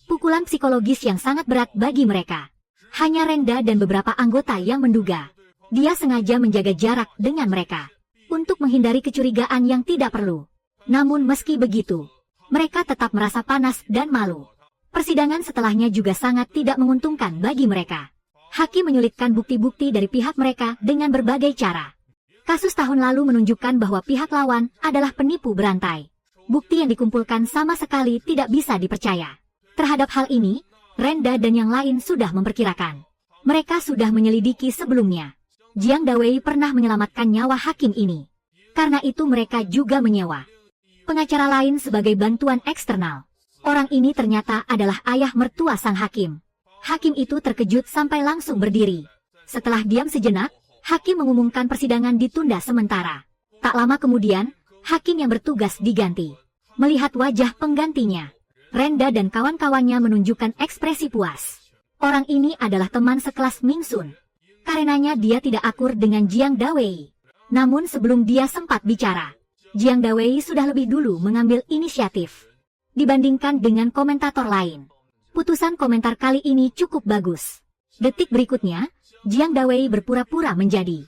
pukulan psikologis yang sangat berat bagi mereka. Hanya Renda dan beberapa anggota yang menduga. Dia sengaja menjaga jarak dengan mereka untuk menghindari kecurigaan yang tidak perlu. Namun meski begitu, mereka tetap merasa panas dan malu. Persidangan setelahnya juga sangat tidak menguntungkan bagi mereka. Hakim menyulitkan bukti-bukti dari pihak mereka dengan berbagai cara. Kasus tahun lalu menunjukkan bahwa pihak lawan adalah penipu berantai. Bukti yang dikumpulkan sama sekali tidak bisa dipercaya. Terhadap hal ini, Renda dan yang lain sudah memperkirakan. Mereka sudah menyelidiki sebelumnya. Jiang Dawei pernah menyelamatkan nyawa hakim ini. Karena itu mereka juga menyewa pengacara lain sebagai bantuan eksternal. Orang ini ternyata adalah ayah mertua sang hakim. Hakim itu terkejut sampai langsung berdiri. Setelah diam sejenak, hakim mengumumkan persidangan ditunda sementara. Tak lama kemudian, hakim yang bertugas diganti. Melihat wajah penggantinya, Renda dan kawan-kawannya menunjukkan ekspresi puas. Orang ini adalah teman sekelas Ming Sun. Karenanya dia tidak akur dengan Jiang Dawei. Namun sebelum dia sempat bicara, Jiang Dawei sudah lebih dulu mengambil inisiatif. Dibandingkan dengan komentator lain, putusan komentar kali ini cukup bagus. Detik berikutnya, Jiang Dawei berpura-pura menjadi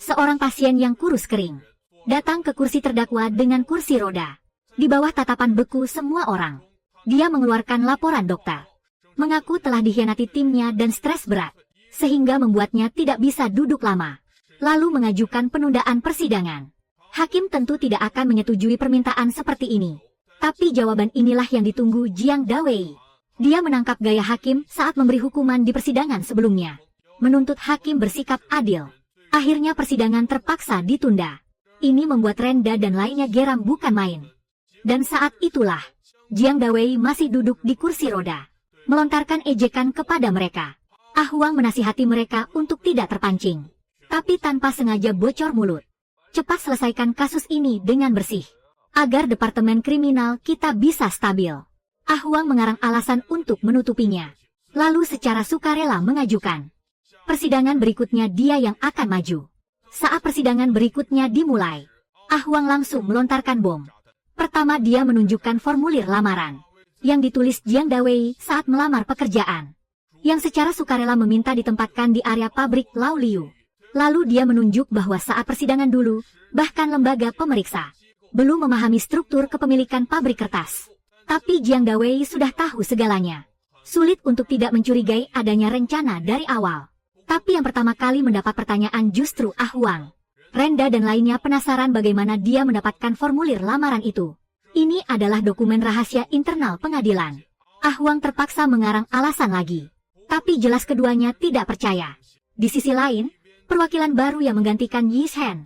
seorang pasien yang kurus kering. Datang ke kursi terdakwa dengan kursi roda. Di bawah tatapan beku semua orang, dia mengeluarkan laporan dokter. Mengaku telah dikhianati timnya dan stres berat, sehingga membuatnya tidak bisa duduk lama. Lalu mengajukan penundaan persidangan. Hakim tentu tidak akan menyetujui permintaan seperti ini. Tapi jawaban inilah yang ditunggu Jiang Dawei. Dia menangkap gaya hakim saat memberi hukuman di persidangan sebelumnya. Menuntut hakim bersikap adil. Akhirnya persidangan terpaksa ditunda. Ini membuat Renda dan lainnya geram bukan main. Dan saat itulah, Jiang Dawei masih duduk di kursi roda, melontarkan ejekan kepada mereka. Ah Huang menasihati mereka untuk tidak terpancing. Tapi tanpa sengaja bocor mulut. Cepat selesaikan kasus ini dengan bersih. Agar departemen kriminal kita bisa stabil. Ah Huang mengarang alasan untuk menutupinya. Lalu secara sukarela mengajukan Persidangan berikutnya dia yang akan maju. Saat persidangan berikutnya dimulai, Ah Huang langsung melontarkan bom. Pertama dia menunjukkan formulir lamaran yang ditulis Jiang Dawei saat melamar pekerjaan, yang secara sukarela meminta ditempatkan di area pabrik Lao Liu. Lalu dia menunjuk bahwa saat persidangan dulu, bahkan lembaga pemeriksa belum memahami struktur kepemilikan pabrik kertas. Tapi Jiang Dawei sudah tahu segalanya. Sulit untuk tidak mencurigai adanya rencana dari awal. Tapi yang pertama kali mendapat pertanyaan justru Ah Huang. Renda dan lainnya penasaran bagaimana dia mendapatkan formulir lamaran itu. Ini adalah dokumen rahasia internal pengadilan. Ah Huang terpaksa mengarang alasan lagi. Tapi jelas keduanya tidak percaya. Di sisi lain, perwakilan baru yang menggantikan Yi Shen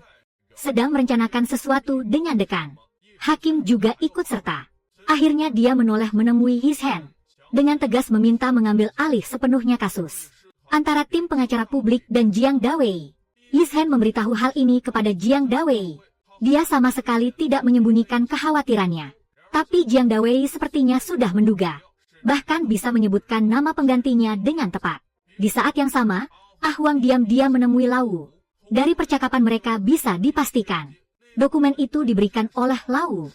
sedang merencanakan sesuatu dengan dekan. Hakim juga ikut serta. Akhirnya dia menoleh menemui Yi Shen dengan tegas meminta mengambil alih sepenuhnya kasus antara tim pengacara publik dan Jiang Dawei. Yi Shen memberitahu hal ini kepada Jiang Dawei. Dia sama sekali tidak menyembunyikan kekhawatirannya. Tapi Jiang Dawei sepertinya sudah menduga. Bahkan bisa menyebutkan nama penggantinya dengan tepat. Di saat yang sama, Ah Huang diam-diam menemui Lau. Dari percakapan mereka bisa dipastikan dokumen itu diberikan oleh Lau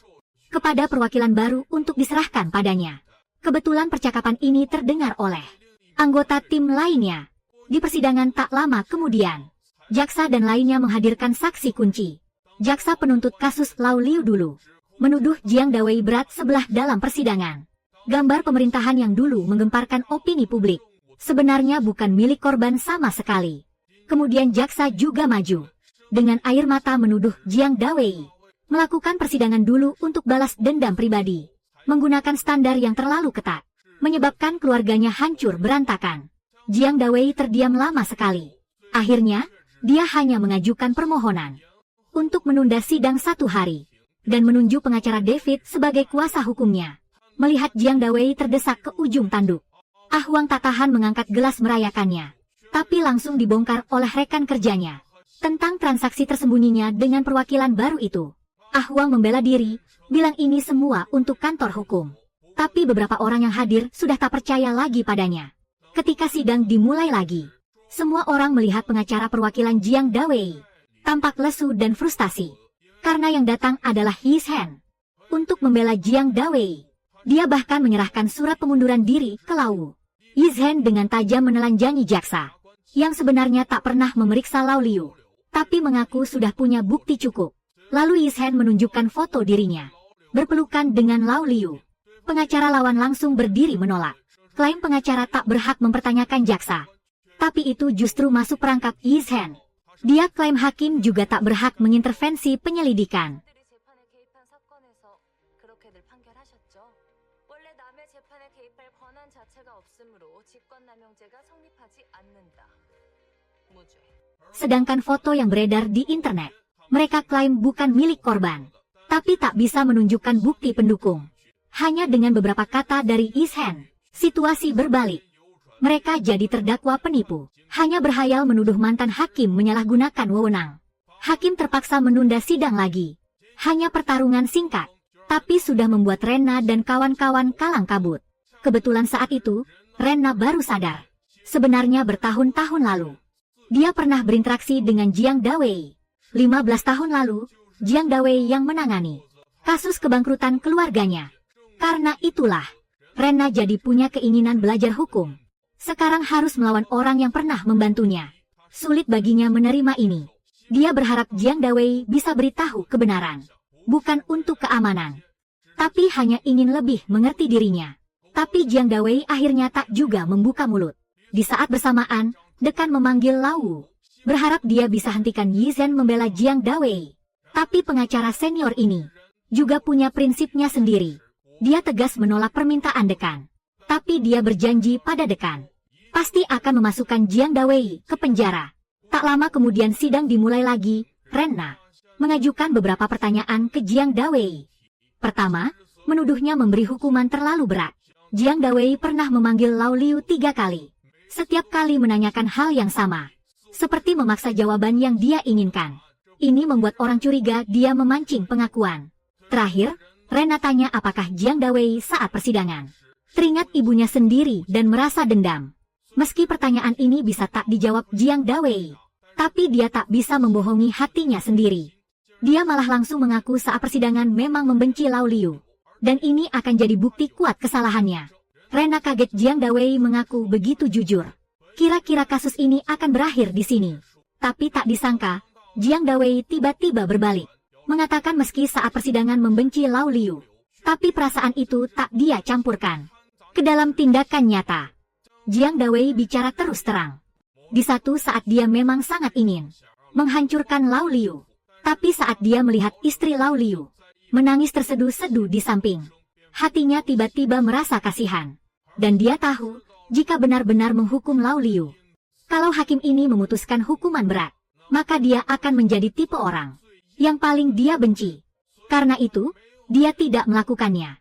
kepada perwakilan baru untuk diserahkan padanya. Kebetulan percakapan ini terdengar oleh anggota tim lainnya. Di persidangan tak lama kemudian, jaksa dan lainnya menghadirkan saksi kunci. Jaksa penuntut kasus Lao Liu dulu menuduh Jiang Dawei berat sebelah dalam persidangan. Gambar pemerintahan yang dulu menggemparkan opini publik sebenarnya bukan milik korban sama sekali. Kemudian jaksa juga maju dengan air mata menuduh Jiang Dawei melakukan persidangan dulu untuk balas dendam pribadi, menggunakan standar yang terlalu ketat, menyebabkan keluarganya hancur berantakan. Jiang Dawei terdiam lama sekali. Akhirnya, dia hanya mengajukan permohonan untuk menunda sidang 1 hari dan menunjuk pengacara David sebagai kuasa hukumnya. Melihat Jiang Dawei terdesak ke ujung tanduk, Ah Huang tak tahan mengangkat gelas merayakannya. Tapi langsung dibongkar oleh rekan kerjanya tentang transaksi tersembunyinya dengan perwakilan baru itu. Ah Huang membela diri, bilang ini semua untuk kantor hukum. Tapi beberapa orang yang hadir sudah tak percaya lagi padanya. Ketika sidang dimulai lagi, semua orang melihat pengacara perwakilan Jiang Dawei tampak lesu dan frustasi. Karena yang datang adalah Yi Shen untuk membela Jiang Dawei. Dia bahkan menyerahkan surat pengunduran diri ke Lau. Yi Shen dengan tajam menelanjangi jaksa yang sebenarnya tak pernah memeriksa Lao Liu, tapi mengaku sudah punya bukti cukup. Lalu Yi Shen menunjukkan foto dirinya berpelukan dengan Lao Liu. Pengacara lawan langsung berdiri menolak. Klaim pengacara tak berhak mempertanyakan jaksa. Tapi itu justru masuk perangkap Yi Shen. Dia klaim hakim juga tak berhak mengintervensi penyelidikan. Sedangkan foto yang beredar di internet, mereka klaim bukan milik korban, tapi tak bisa menunjukkan bukti pendukung. Hanya dengan beberapa kata dari Yi Shen, situasi berbalik. Mereka jadi terdakwa penipu, hanya berhayal menuduh mantan hakim menyalahgunakan wewenang. Hakim terpaksa menunda sidang lagi. Hanya pertarungan singkat, tapi sudah membuat Rena dan kawan-kawan kalang kabut. Kebetulan saat itu, Rena baru sadar. Sebenarnya bertahun-tahun lalu, dia pernah berinteraksi dengan Jiang Dawei. 15 tahun lalu, Jiang Dawei yang menangani kasus kebangkrutan keluarganya. Karena itulah, Rena jadi punya keinginan belajar hukum. Sekarang harus melawan orang yang pernah membantunya. Sulit baginya menerima ini. Dia berharap Jiang Dawei bisa beritahu kebenaran. Bukan untuk keamanan, tapi hanya ingin lebih mengerti dirinya. Tapi Jiang Dawei akhirnya tak juga membuka mulut. Di saat bersamaan, dekan memanggil Lau. Berharap dia bisa hentikan Yi Shen membela Jiang Dawei. Tapi pengacara senior ini juga punya prinsipnya sendiri. Dia tegas menolak permintaan dekan. Tapi dia berjanji pada dekan pasti akan memasukkan Jiang Dawei ke penjara. Tak lama kemudian sidang dimulai lagi. Rena mengajukan beberapa pertanyaan ke Jiang Dawei. Pertama, menuduhnya memberi hukuman terlalu berat. Jiang Dawei pernah memanggil Lao Liu 3 kali. Setiap kali menanyakan hal yang sama, seperti memaksa jawaban yang dia inginkan. Ini membuat orang curiga dia memancing pengakuan. Terakhir, Rena tanya apakah Jiang Dawei saat persidangan teringat ibunya sendiri dan merasa dendam. Meski pertanyaan ini bisa tak dijawab Jiang Dawei, tapi dia tak bisa membohongi hatinya sendiri. Dia malah langsung mengaku saat persidangan memang membenci Lao Liu. Dan ini akan jadi bukti kuat kesalahannya. Rena kaget Jiang Dawei mengaku begitu jujur. Kira-kira kasus ini akan berakhir di sini. Tapi tak disangka, Jiang Dawei tiba-tiba berbalik. Mengatakan meski saat persidangan membenci Lao Liu, tapi perasaan itu tak dia campurkan ke dalam tindakan nyata. Jiang Dawei bicara terus terang. Di satu saat dia memang sangat ingin menghancurkan Lao Liu. Tapi saat dia melihat istri Lao Liu menangis terseduh-seduh di samping, hatinya tiba-tiba merasa kasihan. Dan dia tahu, jika benar-benar menghukum Lao Liu, kalau hakim ini memutuskan hukuman berat, maka dia akan menjadi tipe orang yang paling dia benci. Karena itu, dia tidak melakukannya.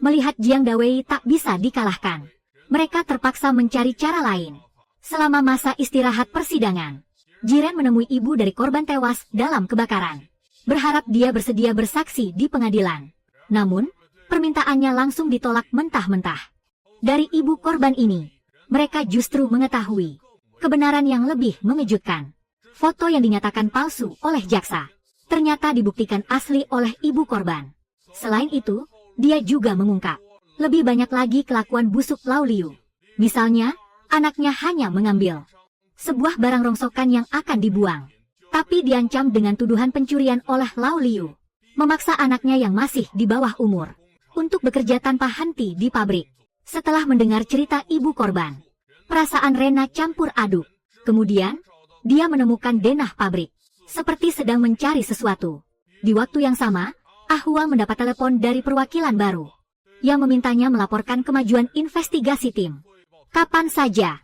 Melihat Jiang Dawei tak bisa dikalahkan, mereka terpaksa mencari cara lain. Selama masa istirahat persidangan, Jiren menemui ibu dari korban tewas dalam kebakaran. Berharap dia bersedia bersaksi di pengadilan. Namun, permintaannya langsung ditolak mentah-mentah. Dari ibu korban ini, mereka justru mengetahui kebenaran yang lebih mengejutkan. Foto yang dinyatakan palsu oleh jaksa ternyata dibuktikan asli oleh ibu korban. Selain itu, dia juga mengungkap lebih banyak lagi kelakuan busuk Lao Liu. Misalnya, anaknya hanya mengambil sebuah barang rongsokan yang akan dibuang, tapi diancam dengan tuduhan pencurian oleh Lao Liu. Memaksa anaknya yang masih di bawah umur untuk bekerja tanpa henti di pabrik. Setelah mendengar cerita ibu korban, perasaan Rena campur aduk. Kemudian, dia menemukan denah pabrik, seperti sedang mencari sesuatu. Di waktu yang sama, Ah Huang mendapat telepon dari perwakilan baru, yang memintanya melaporkan kemajuan investigasi tim. Kapan saja.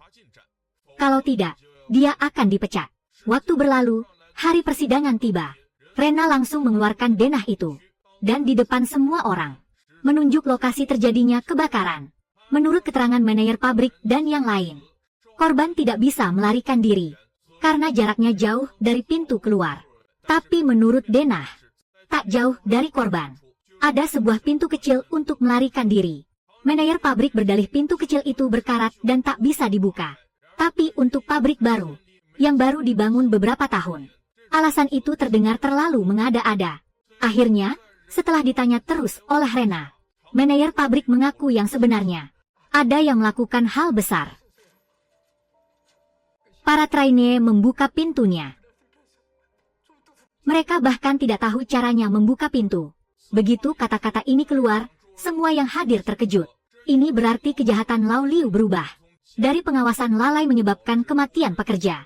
Kalau tidak, dia akan dipecat. Waktu berlalu, hari persidangan tiba. Rena langsung mengeluarkan denah itu. Dan di depan semua orang, menunjuk lokasi terjadinya kebakaran. Menurut keterangan manajer pabrik dan yang lain, korban tidak bisa melarikan diri karena jaraknya jauh dari pintu keluar. Tapi menurut denah, tak jauh dari korban, ada sebuah pintu kecil untuk melarikan diri. Manajer pabrik berdalih pintu kecil itu berkarat dan tak bisa dibuka. Tapi untuk pabrik baru, yang baru dibangun beberapa tahun, alasan itu terdengar terlalu mengada-ada. Akhirnya, setelah ditanya terus oleh Rena, manajer pabrik mengaku yang sebenarnya. Ada yang melakukan hal besar. Para trainee membuka pintunya. Mereka bahkan tidak tahu caranya membuka pintu. Begitu kata-kata ini keluar, semua yang hadir terkejut. Ini berarti kejahatan Lao Liu berubah. Dari pengawasan lalai menyebabkan kematian pekerja,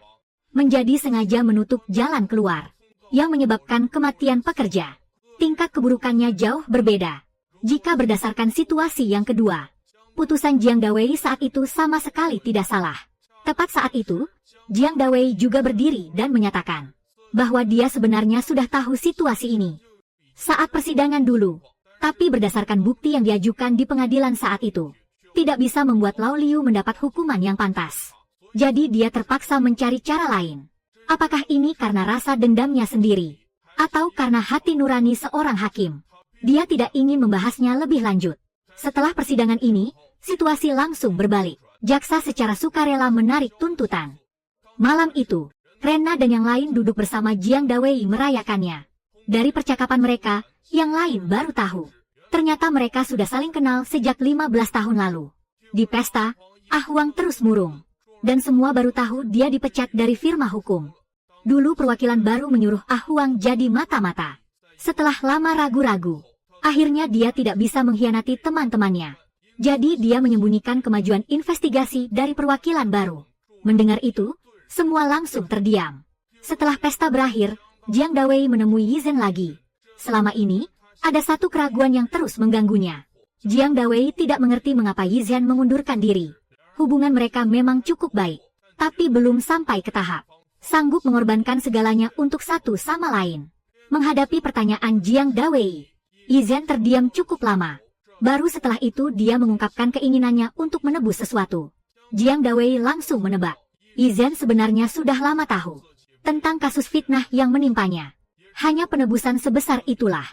menjadi sengaja menutup jalan keluar, yang menyebabkan kematian pekerja. Tingkat keburukannya jauh berbeda. Jika berdasarkan situasi yang kedua, putusan Jiang Dawei saat itu sama sekali tidak salah. Tepat saat itu, Jiang Dawei juga berdiri dan menyatakan bahwa dia sebenarnya sudah tahu situasi ini saat persidangan dulu. Tapi berdasarkan bukti yang diajukan di pengadilan saat itu, tidak bisa membuat Lao Liu mendapat hukuman yang pantas. Jadi dia terpaksa mencari cara lain. Apakah ini karena rasa dendamnya sendiri? Atau karena hati nurani seorang hakim? Dia tidak ingin membahasnya lebih lanjut. Setelah persidangan ini, situasi langsung berbalik. Jaksa secara sukarela menarik tuntutan. Malam itu, Rena dan yang lain duduk bersama Jiang Dawei merayakannya. Dari percakapan mereka, yang lain baru tahu. Ternyata mereka sudah saling kenal sejak 15 tahun lalu. Di pesta, Ah Huang terus murung. Dan semua baru tahu dia dipecat dari firma hukum. Dulu perwakilan baru menyuruh Ah Huang jadi mata-mata. Setelah lama ragu-ragu, akhirnya dia tidak bisa mengkhianati teman-temannya. Jadi dia menyembunyikan kemajuan investigasi dari perwakilan baru. Mendengar itu, semua langsung terdiam. Setelah pesta berakhir, Jiang Dawei menemui Yizhen lagi. Selama ini, ada satu keraguan yang terus mengganggunya. Jiang Dawei tidak mengerti mengapa Yizhen mengundurkan diri. Hubungan mereka memang cukup baik, tapi belum sampai ke tahap sanggup mengorbankan segalanya untuk satu sama lain. Menghadapi pertanyaan Jiang Dawei, Yizhen terdiam cukup lama. Baru setelah itu dia mengungkapkan keinginannya untuk menebus sesuatu. Jiang Dawei langsung menebak. Yizhen sebenarnya sudah lama tahu tentang kasus fitnah yang menimpanya. Hanya penebusan sebesar itulah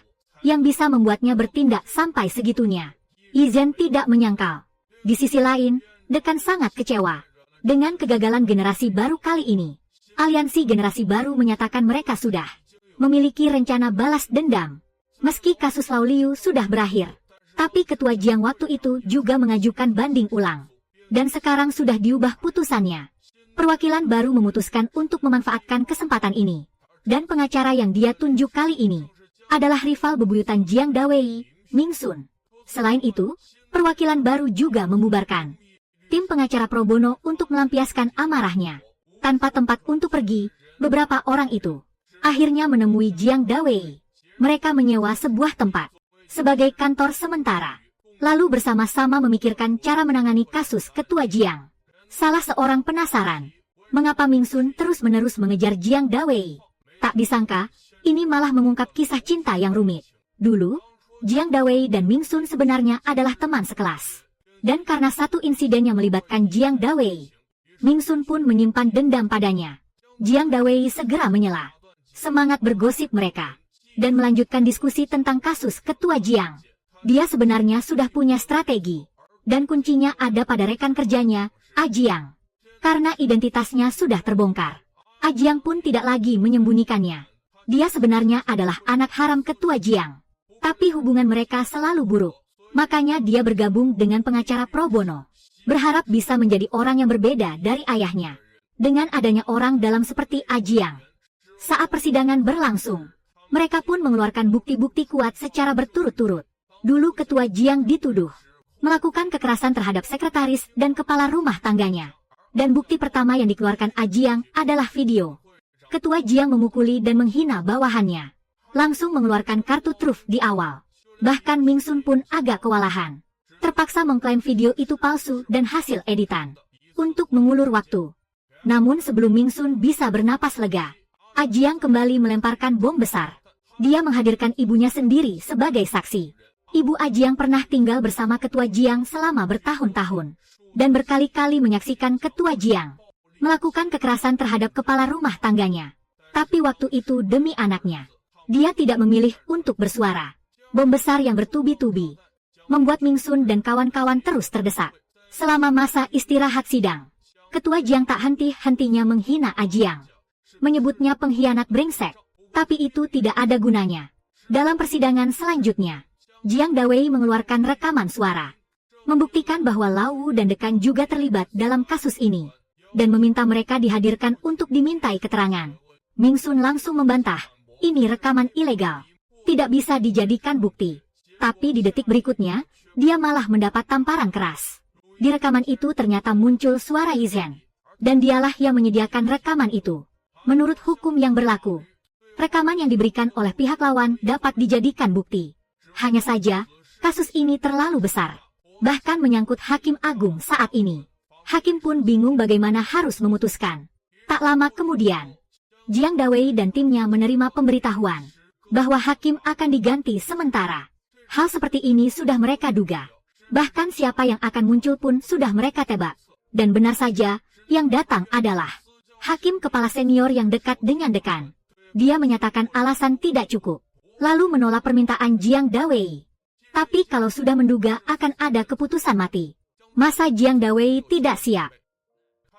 yang bisa membuatnya bertindak sampai segitunya. Yizhen tidak menyangkal. Di sisi lain, Dekan sangat kecewa. Dengan kegagalan generasi baru kali ini, aliansi generasi baru menyatakan mereka sudah memiliki rencana balas dendam. Meski kasus Lao Liu sudah berakhir, tapi ketua Jiang waktu itu juga mengajukan banding ulang. Dan sekarang sudah diubah putusannya. Perwakilan baru memutuskan untuk memanfaatkan kesempatan ini. Dan pengacara yang dia tunjuk kali ini adalah rival bebuyutan Jiang Dawei, Ming Sun. Selain itu, perwakilan baru juga membubarkan tim pengacara pro bono untuk melampiaskan amarahnya. Tanpa tempat untuk pergi, beberapa orang itu akhirnya menemui Jiang Dawei. Mereka menyewa sebuah tempat sebagai kantor sementara, lalu bersama-sama memikirkan cara menangani kasus ketua Jiang. Salah seorang penasaran, mengapa Ming Sun terus-menerus mengejar Jiang Dawei. Tak disangka, ini malah mengungkap kisah cinta yang rumit. Dulu, Jiang Dawei dan Ming Sun sebenarnya adalah teman sekelas. Dan karena satu insiden yang melibatkan Jiang Dawei, Ming Sun pun menyimpan dendam padanya. Jiang Dawei segera menyela semangat bergosip mereka dan melanjutkan diskusi tentang kasus ketua Jiang. Dia sebenarnya sudah punya strategi, dan kuncinya ada pada rekan kerjanya, Ajiang. Karena identitasnya sudah terbongkar, Ajiang pun tidak lagi menyembunyikannya. Dia sebenarnya adalah anak haram ketua Jiang, tapi hubungan mereka selalu buruk. Makanya dia bergabung dengan pengacara pro bono, berharap bisa menjadi orang yang berbeda dari ayahnya. Dengan adanya orang dalam seperti Ajiang, saat persidangan berlangsung, mereka pun mengeluarkan bukti-bukti kuat secara berturut-turut. Dulu ketua Jiang dituduh melakukan kekerasan terhadap sekretaris dan kepala rumah tangganya. Dan bukti pertama yang dikeluarkan Ajiang adalah video ketua Jiang memukuli dan menghina bawahannya. Langsung mengeluarkan kartu truf di awal. Bahkan Ming Sun pun agak kewalahan. Terpaksa mengklaim video itu palsu dan hasil editan untuk mengulur waktu. Namun sebelum Ming Sun bisa bernapas lega, Ajiang kembali melemparkan bom besar. Dia menghadirkan ibunya sendiri sebagai saksi. Ibu Ajiang pernah tinggal bersama ketua Jiang selama bertahun-tahun. Dan berkali-kali menyaksikan ketua Jiang melakukan kekerasan terhadap kepala rumah tangganya. Tapi waktu itu demi anaknya, dia tidak memilih untuk bersuara. Bom besar yang bertubi-tubi membuat Ming Sun dan kawan-kawan terus terdesak. Selama masa istirahat sidang, ketua Jiang tak henti-hentinya menghina Ajiang, menyebutnya pengkhianat brengsek. Tapi itu tidak ada gunanya. Dalam persidangan selanjutnya, Jiang Dawei mengeluarkan rekaman suara, membuktikan bahwa Lau dan Dekan juga terlibat dalam kasus ini, dan meminta mereka dihadirkan untuk dimintai keterangan. Ming Sun langsung membantah, ini rekaman ilegal, tidak bisa dijadikan bukti. Tapi di detik berikutnya, dia malah mendapat tamparan keras. Di rekaman itu ternyata muncul suara Yizhen, dan dialah yang menyediakan rekaman itu. Menurut hukum yang berlaku, rekaman yang diberikan oleh pihak lawan dapat dijadikan bukti. Hanya saja, kasus ini terlalu besar, bahkan menyangkut Hakim Agung saat ini. Hakim pun bingung bagaimana harus memutuskan. Tak lama kemudian, Jiang Dawei dan timnya menerima pemberitahuan bahwa hakim akan diganti sementara. Hal seperti ini sudah mereka duga. Bahkan siapa yang akan muncul pun sudah mereka tebak. Dan benar saja, yang datang adalah hakim kepala senior yang dekat dengan Dekan. Dia menyatakan alasan tidak cukup, lalu menolak permintaan Jiang Dawei. Tapi kalau sudah menduga akan ada keputusan mati, masa Jiang Dawei tidak siap.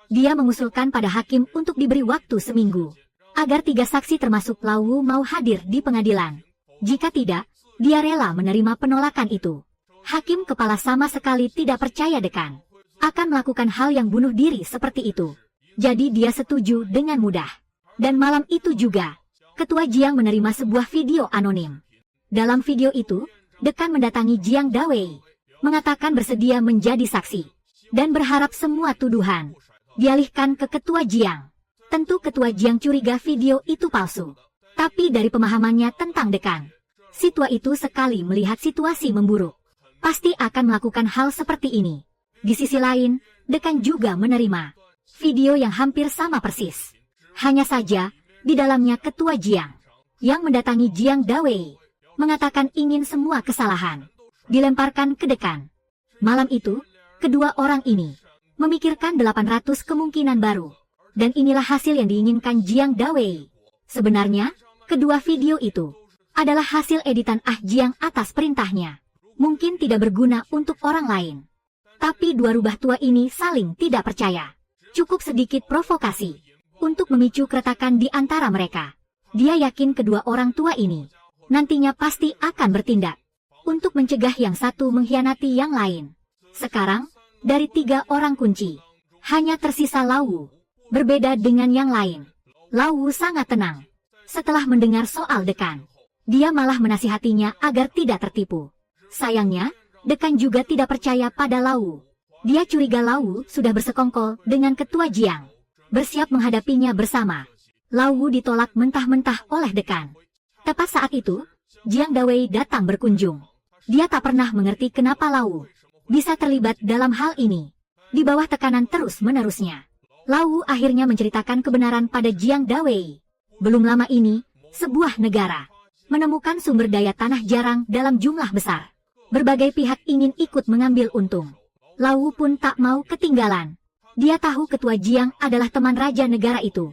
Dia mengusulkan pada hakim untuk diberi waktu seminggu, agar 3 saksi termasuk Lau mau hadir di pengadilan. Jika tidak, dia rela menerima penolakan itu. Hakim kepala sama sekali tidak percaya Dekan akan melakukan hal yang bunuh diri seperti itu. Jadi dia setuju dengan mudah. Dan malam itu juga, ketua Jiang menerima sebuah video anonim. Dalam video itu, Dekan mendatangi Jiang Dawei, mengatakan bersedia menjadi saksi, dan berharap semua tuduhan dialihkan ke ketua Jiang. Tentu ketua Jiang curiga video itu palsu. Tapi dari pemahamannya tentang Dekan, si tua itu sekali melihat situasi memburuk, pasti akan melakukan hal seperti ini. Di sisi lain, Dekan juga menerima video yang hampir sama persis. Hanya saja, di dalamnya ketua Jiang yang mendatangi Jiang Dawei mengatakan ingin semua kesalahan dilemparkan ke Dekan. Malam itu, kedua orang ini memikirkan 800 kemungkinan baru. Dan inilah hasil yang diinginkan Jiang Dawei. Sebenarnya, kedua video itu adalah hasil editan Jiang atas perintahnya. Mungkin tidak berguna untuk orang lain. Tapi dua rubah tua ini saling tidak percaya. Cukup sedikit provokasi untuk memicu keretakan di antara mereka. Dia yakin kedua orang tua ini nantinya pasti akan bertindak untuk mencegah yang satu mengkhianati yang lain. Sekarang, dari 3 orang kunci, hanya tersisa Lawu. Berbeda dengan yang lain, Lawu sangat tenang. Setelah mendengar soal Dekan, dia malah menasihatinya agar tidak tertipu. Sayangnya, Dekan juga tidak percaya pada Lawu. Dia curiga Lawu sudah bersekongkol dengan Ketua Jiang, bersiap menghadapinya bersama. Lawu ditolak mentah-mentah oleh Dekan. Tepat saat itu, Jiang Dawei datang berkunjung. Dia tak pernah mengerti kenapa Lawu bisa terlibat dalam hal ini. Di bawah tekanan terus-menerusnya, Lawu akhirnya menceritakan kebenaran pada Jiang Dawei. Belum lama ini, sebuah negara menemukan sumber daya tanah jarang dalam jumlah besar. Berbagai pihak ingin ikut mengambil untung. Lawu pun tak mau ketinggalan. Dia tahu Ketua Jiang adalah teman raja negara itu,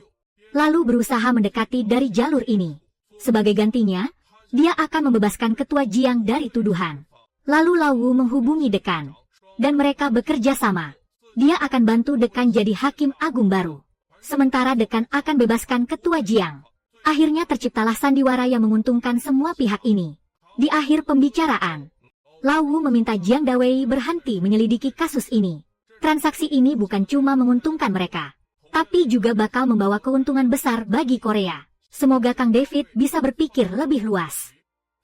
lalu berusaha mendekati dari jalur ini. Sebagai gantinya, dia akan membebaskan Ketua Jiang dari tuduhan. Lalu Lawu menghubungi Dekan, dan mereka bekerja sama. Dia akan bantu Dekan jadi hakim agung baru, sementara Dekan akan bebaskan Ketua Jiang. Akhirnya terciptalah sandiwara yang menguntungkan semua pihak ini. Di akhir pembicaraan, Lawu meminta Jiang Dawei berhenti menyelidiki kasus ini. Transaksi ini bukan cuma menguntungkan mereka, tapi juga bakal membawa keuntungan besar bagi Korea. Semoga Kang David bisa berpikir lebih luas.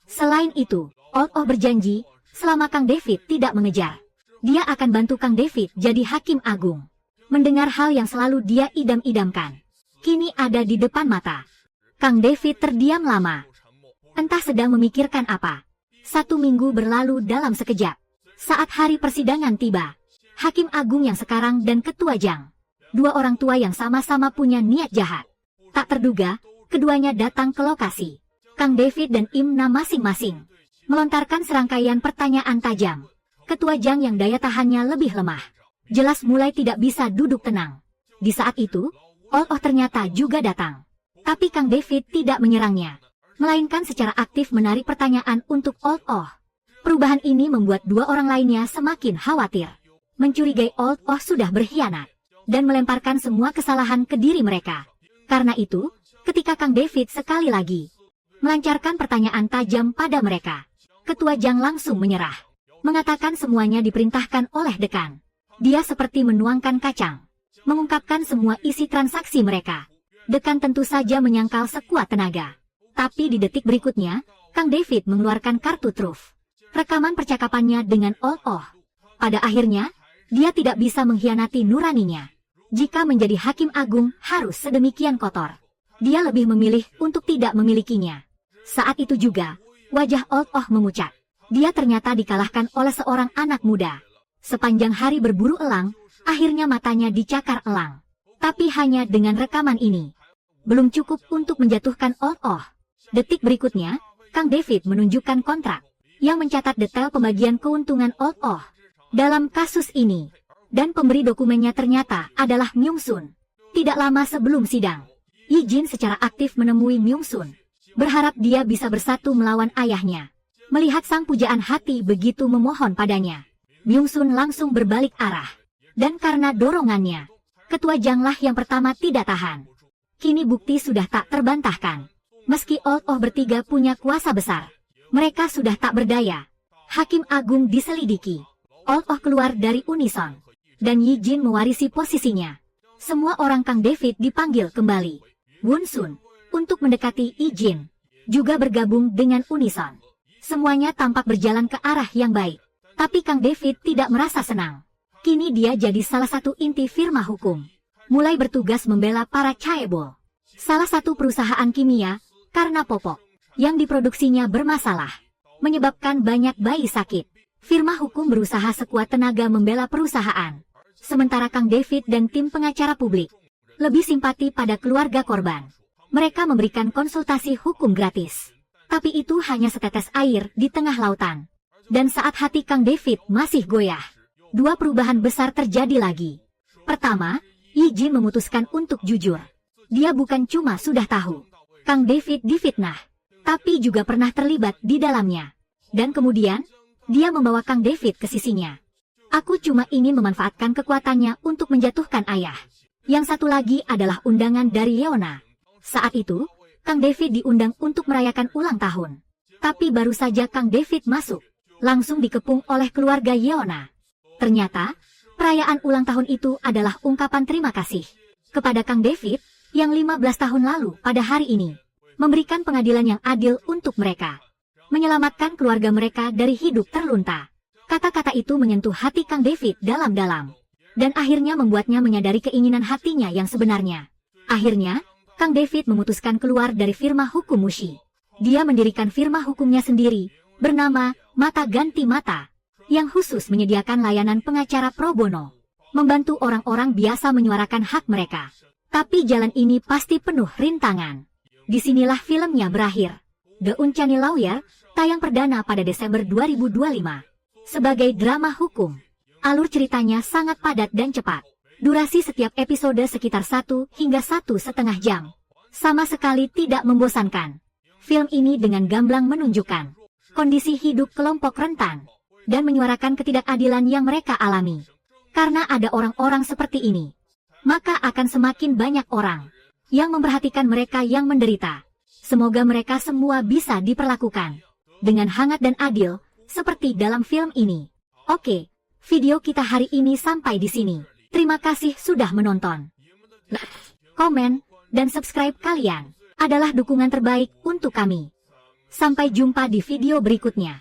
Selain itu, Old Oh berjanji, selama Kang David tidak mengejar, dia akan bantu Kang David jadi hakim agung. Mendengar hal yang selalu dia idam-idamkan, kini ada di depan mata. Kang David terdiam lama, entah sedang memikirkan apa. 1 minggu berlalu dalam sekejap. Saat hari persidangan tiba, Hakim Agung yang sekarang dan Ketua Jiang, 2 orang tua yang sama-sama punya niat jahat. Tak terduga, keduanya datang ke lokasi. Kang David dan Im Na masing-masing melontarkan serangkaian pertanyaan tajam. Ketua Jiang yang daya tahannya lebih lemah, jelas mulai tidak bisa duduk tenang. Di saat itu, Old Oh ternyata juga datang. Tapi Kang David tidak menyerangnya, melainkan secara aktif menarik pertanyaan untuk Old Oh. Perubahan ini membuat 2 orang lainnya semakin khawatir. Mencurigai Old Oh sudah berkhianat, dan melemparkan semua kesalahan ke diri mereka. Karena itu, ketika Kang David sekali lagi melancarkan pertanyaan tajam pada mereka, Ketua Jiang langsung menyerah, mengatakan semuanya diperintahkan oleh Dekan. Dia seperti menuangkan kacang, mengungkapkan semua isi transaksi mereka. Dekan tentu saja menyangkal sekuat tenaga. Tapi di detik berikutnya, Kang David mengeluarkan kartu truf. Rekaman percakapannya dengan Old Oh. Pada akhirnya, dia tidak bisa mengkhianati nuraninya. Jika menjadi hakim agung harus sedemikian kotor, dia lebih memilih untuk tidak memilikinya. Saat itu juga, wajah Old Oh memucat. Dia ternyata dikalahkan oleh seorang anak muda. Sepanjang hari berburu elang, akhirnya matanya dicakar elang. Tapi hanya dengan rekaman ini, belum cukup untuk menjatuhkan Old Oh. Detik berikutnya, Kang David menunjukkan kontrak yang mencatat detail pembagian keuntungan Old Oh dalam kasus ini. Dan pemberi dokumennya ternyata adalah Myung Sun. Tidak lama sebelum sidang, Yi Jin secara aktif menemui Myung Sun, berharap dia bisa bersatu melawan ayahnya. Melihat sang pujaan hati begitu memohon padanya, Myung Sun langsung berbalik arah. Dan karena dorongannya, Ketua Jianglah yang pertama tidak tahan. Kini bukti sudah tak terbantahkan. Meski Old Oh bertiga punya kuasa besar, mereka sudah tak berdaya. Hakim Agung diselidiki. Old Oh keluar dari unison, dan Yi Jin mewarisi posisinya. Semua orang Kang David dipanggil kembali. Won Sun, untuk mendekati Yi Jin, juga bergabung dengan unison. Semuanya tampak berjalan ke arah yang baik. Tapi Kang David tidak merasa senang. Kini dia jadi salah satu inti firma hukum, mulai bertugas membela para chaebol, salah satu perusahaan kimia, karena popok yang diproduksinya bermasalah, menyebabkan banyak bayi sakit. Firma hukum berusaha sekuat tenaga membela perusahaan, sementara Kang David dan tim pengacara publik lebih simpati pada keluarga korban. Mereka memberikan konsultasi hukum gratis, tapi itu hanya setetes air di tengah lautan. Dan saat hati Kang David masih goyah, 2 perubahan besar terjadi lagi. Pertama, Yi Jin memutuskan untuk jujur. Dia bukan cuma sudah tahu Kang David difitnah, tapi juga pernah terlibat di dalamnya. Dan kemudian, dia membawa Kang David ke sisinya. Aku cuma ingin memanfaatkan kekuatannya untuk menjatuhkan ayah. Yang satu lagi adalah undangan dari Yeona. Saat itu, Kang David diundang untuk merayakan ulang tahun. Tapi baru saja Kang David masuk, langsung dikepung oleh keluarga Yeona. Ternyata, perayaan ulang tahun itu adalah ungkapan terima kasih kepada Kang David yang 15 tahun lalu pada hari ini memberikan pengadilan yang adil untuk mereka, menyelamatkan keluarga mereka dari hidup terlunta. Kata-kata itu menyentuh hati Kang David dalam-dalam, dan akhirnya membuatnya menyadari keinginan hatinya yang sebenarnya. Akhirnya, Kang David memutuskan keluar dari firma hukum Mushi. Dia mendirikan firma hukumnya sendiri, bernama Mata Ganti Mata, yang khusus menyediakan layanan pengacara pro bono, membantu orang-orang biasa menyuarakan hak mereka. Tapi jalan ini pasti penuh rintangan. Disinilah filmnya berakhir. The Uncanny Lawyer tayang perdana pada Desember 2025. Sebagai drama hukum, alur ceritanya sangat padat dan cepat. Durasi setiap episode sekitar 1 hingga 1,5 jam. Sama sekali tidak membosankan. Film ini dengan gamblang menunjukkan kondisi hidup kelompok rentan dan menyuarakan ketidakadilan yang mereka alami. Karena ada orang-orang seperti ini, maka akan semakin banyak orang yang memperhatikan mereka yang menderita. Semoga mereka semua bisa diperlakukan dengan hangat dan adil, seperti dalam film ini. Oke, video kita hari ini sampai di sini. Terima kasih sudah menonton. Like, komen, dan subscribe kalian adalah dukungan terbaik untuk kami. Sampai jumpa di video berikutnya.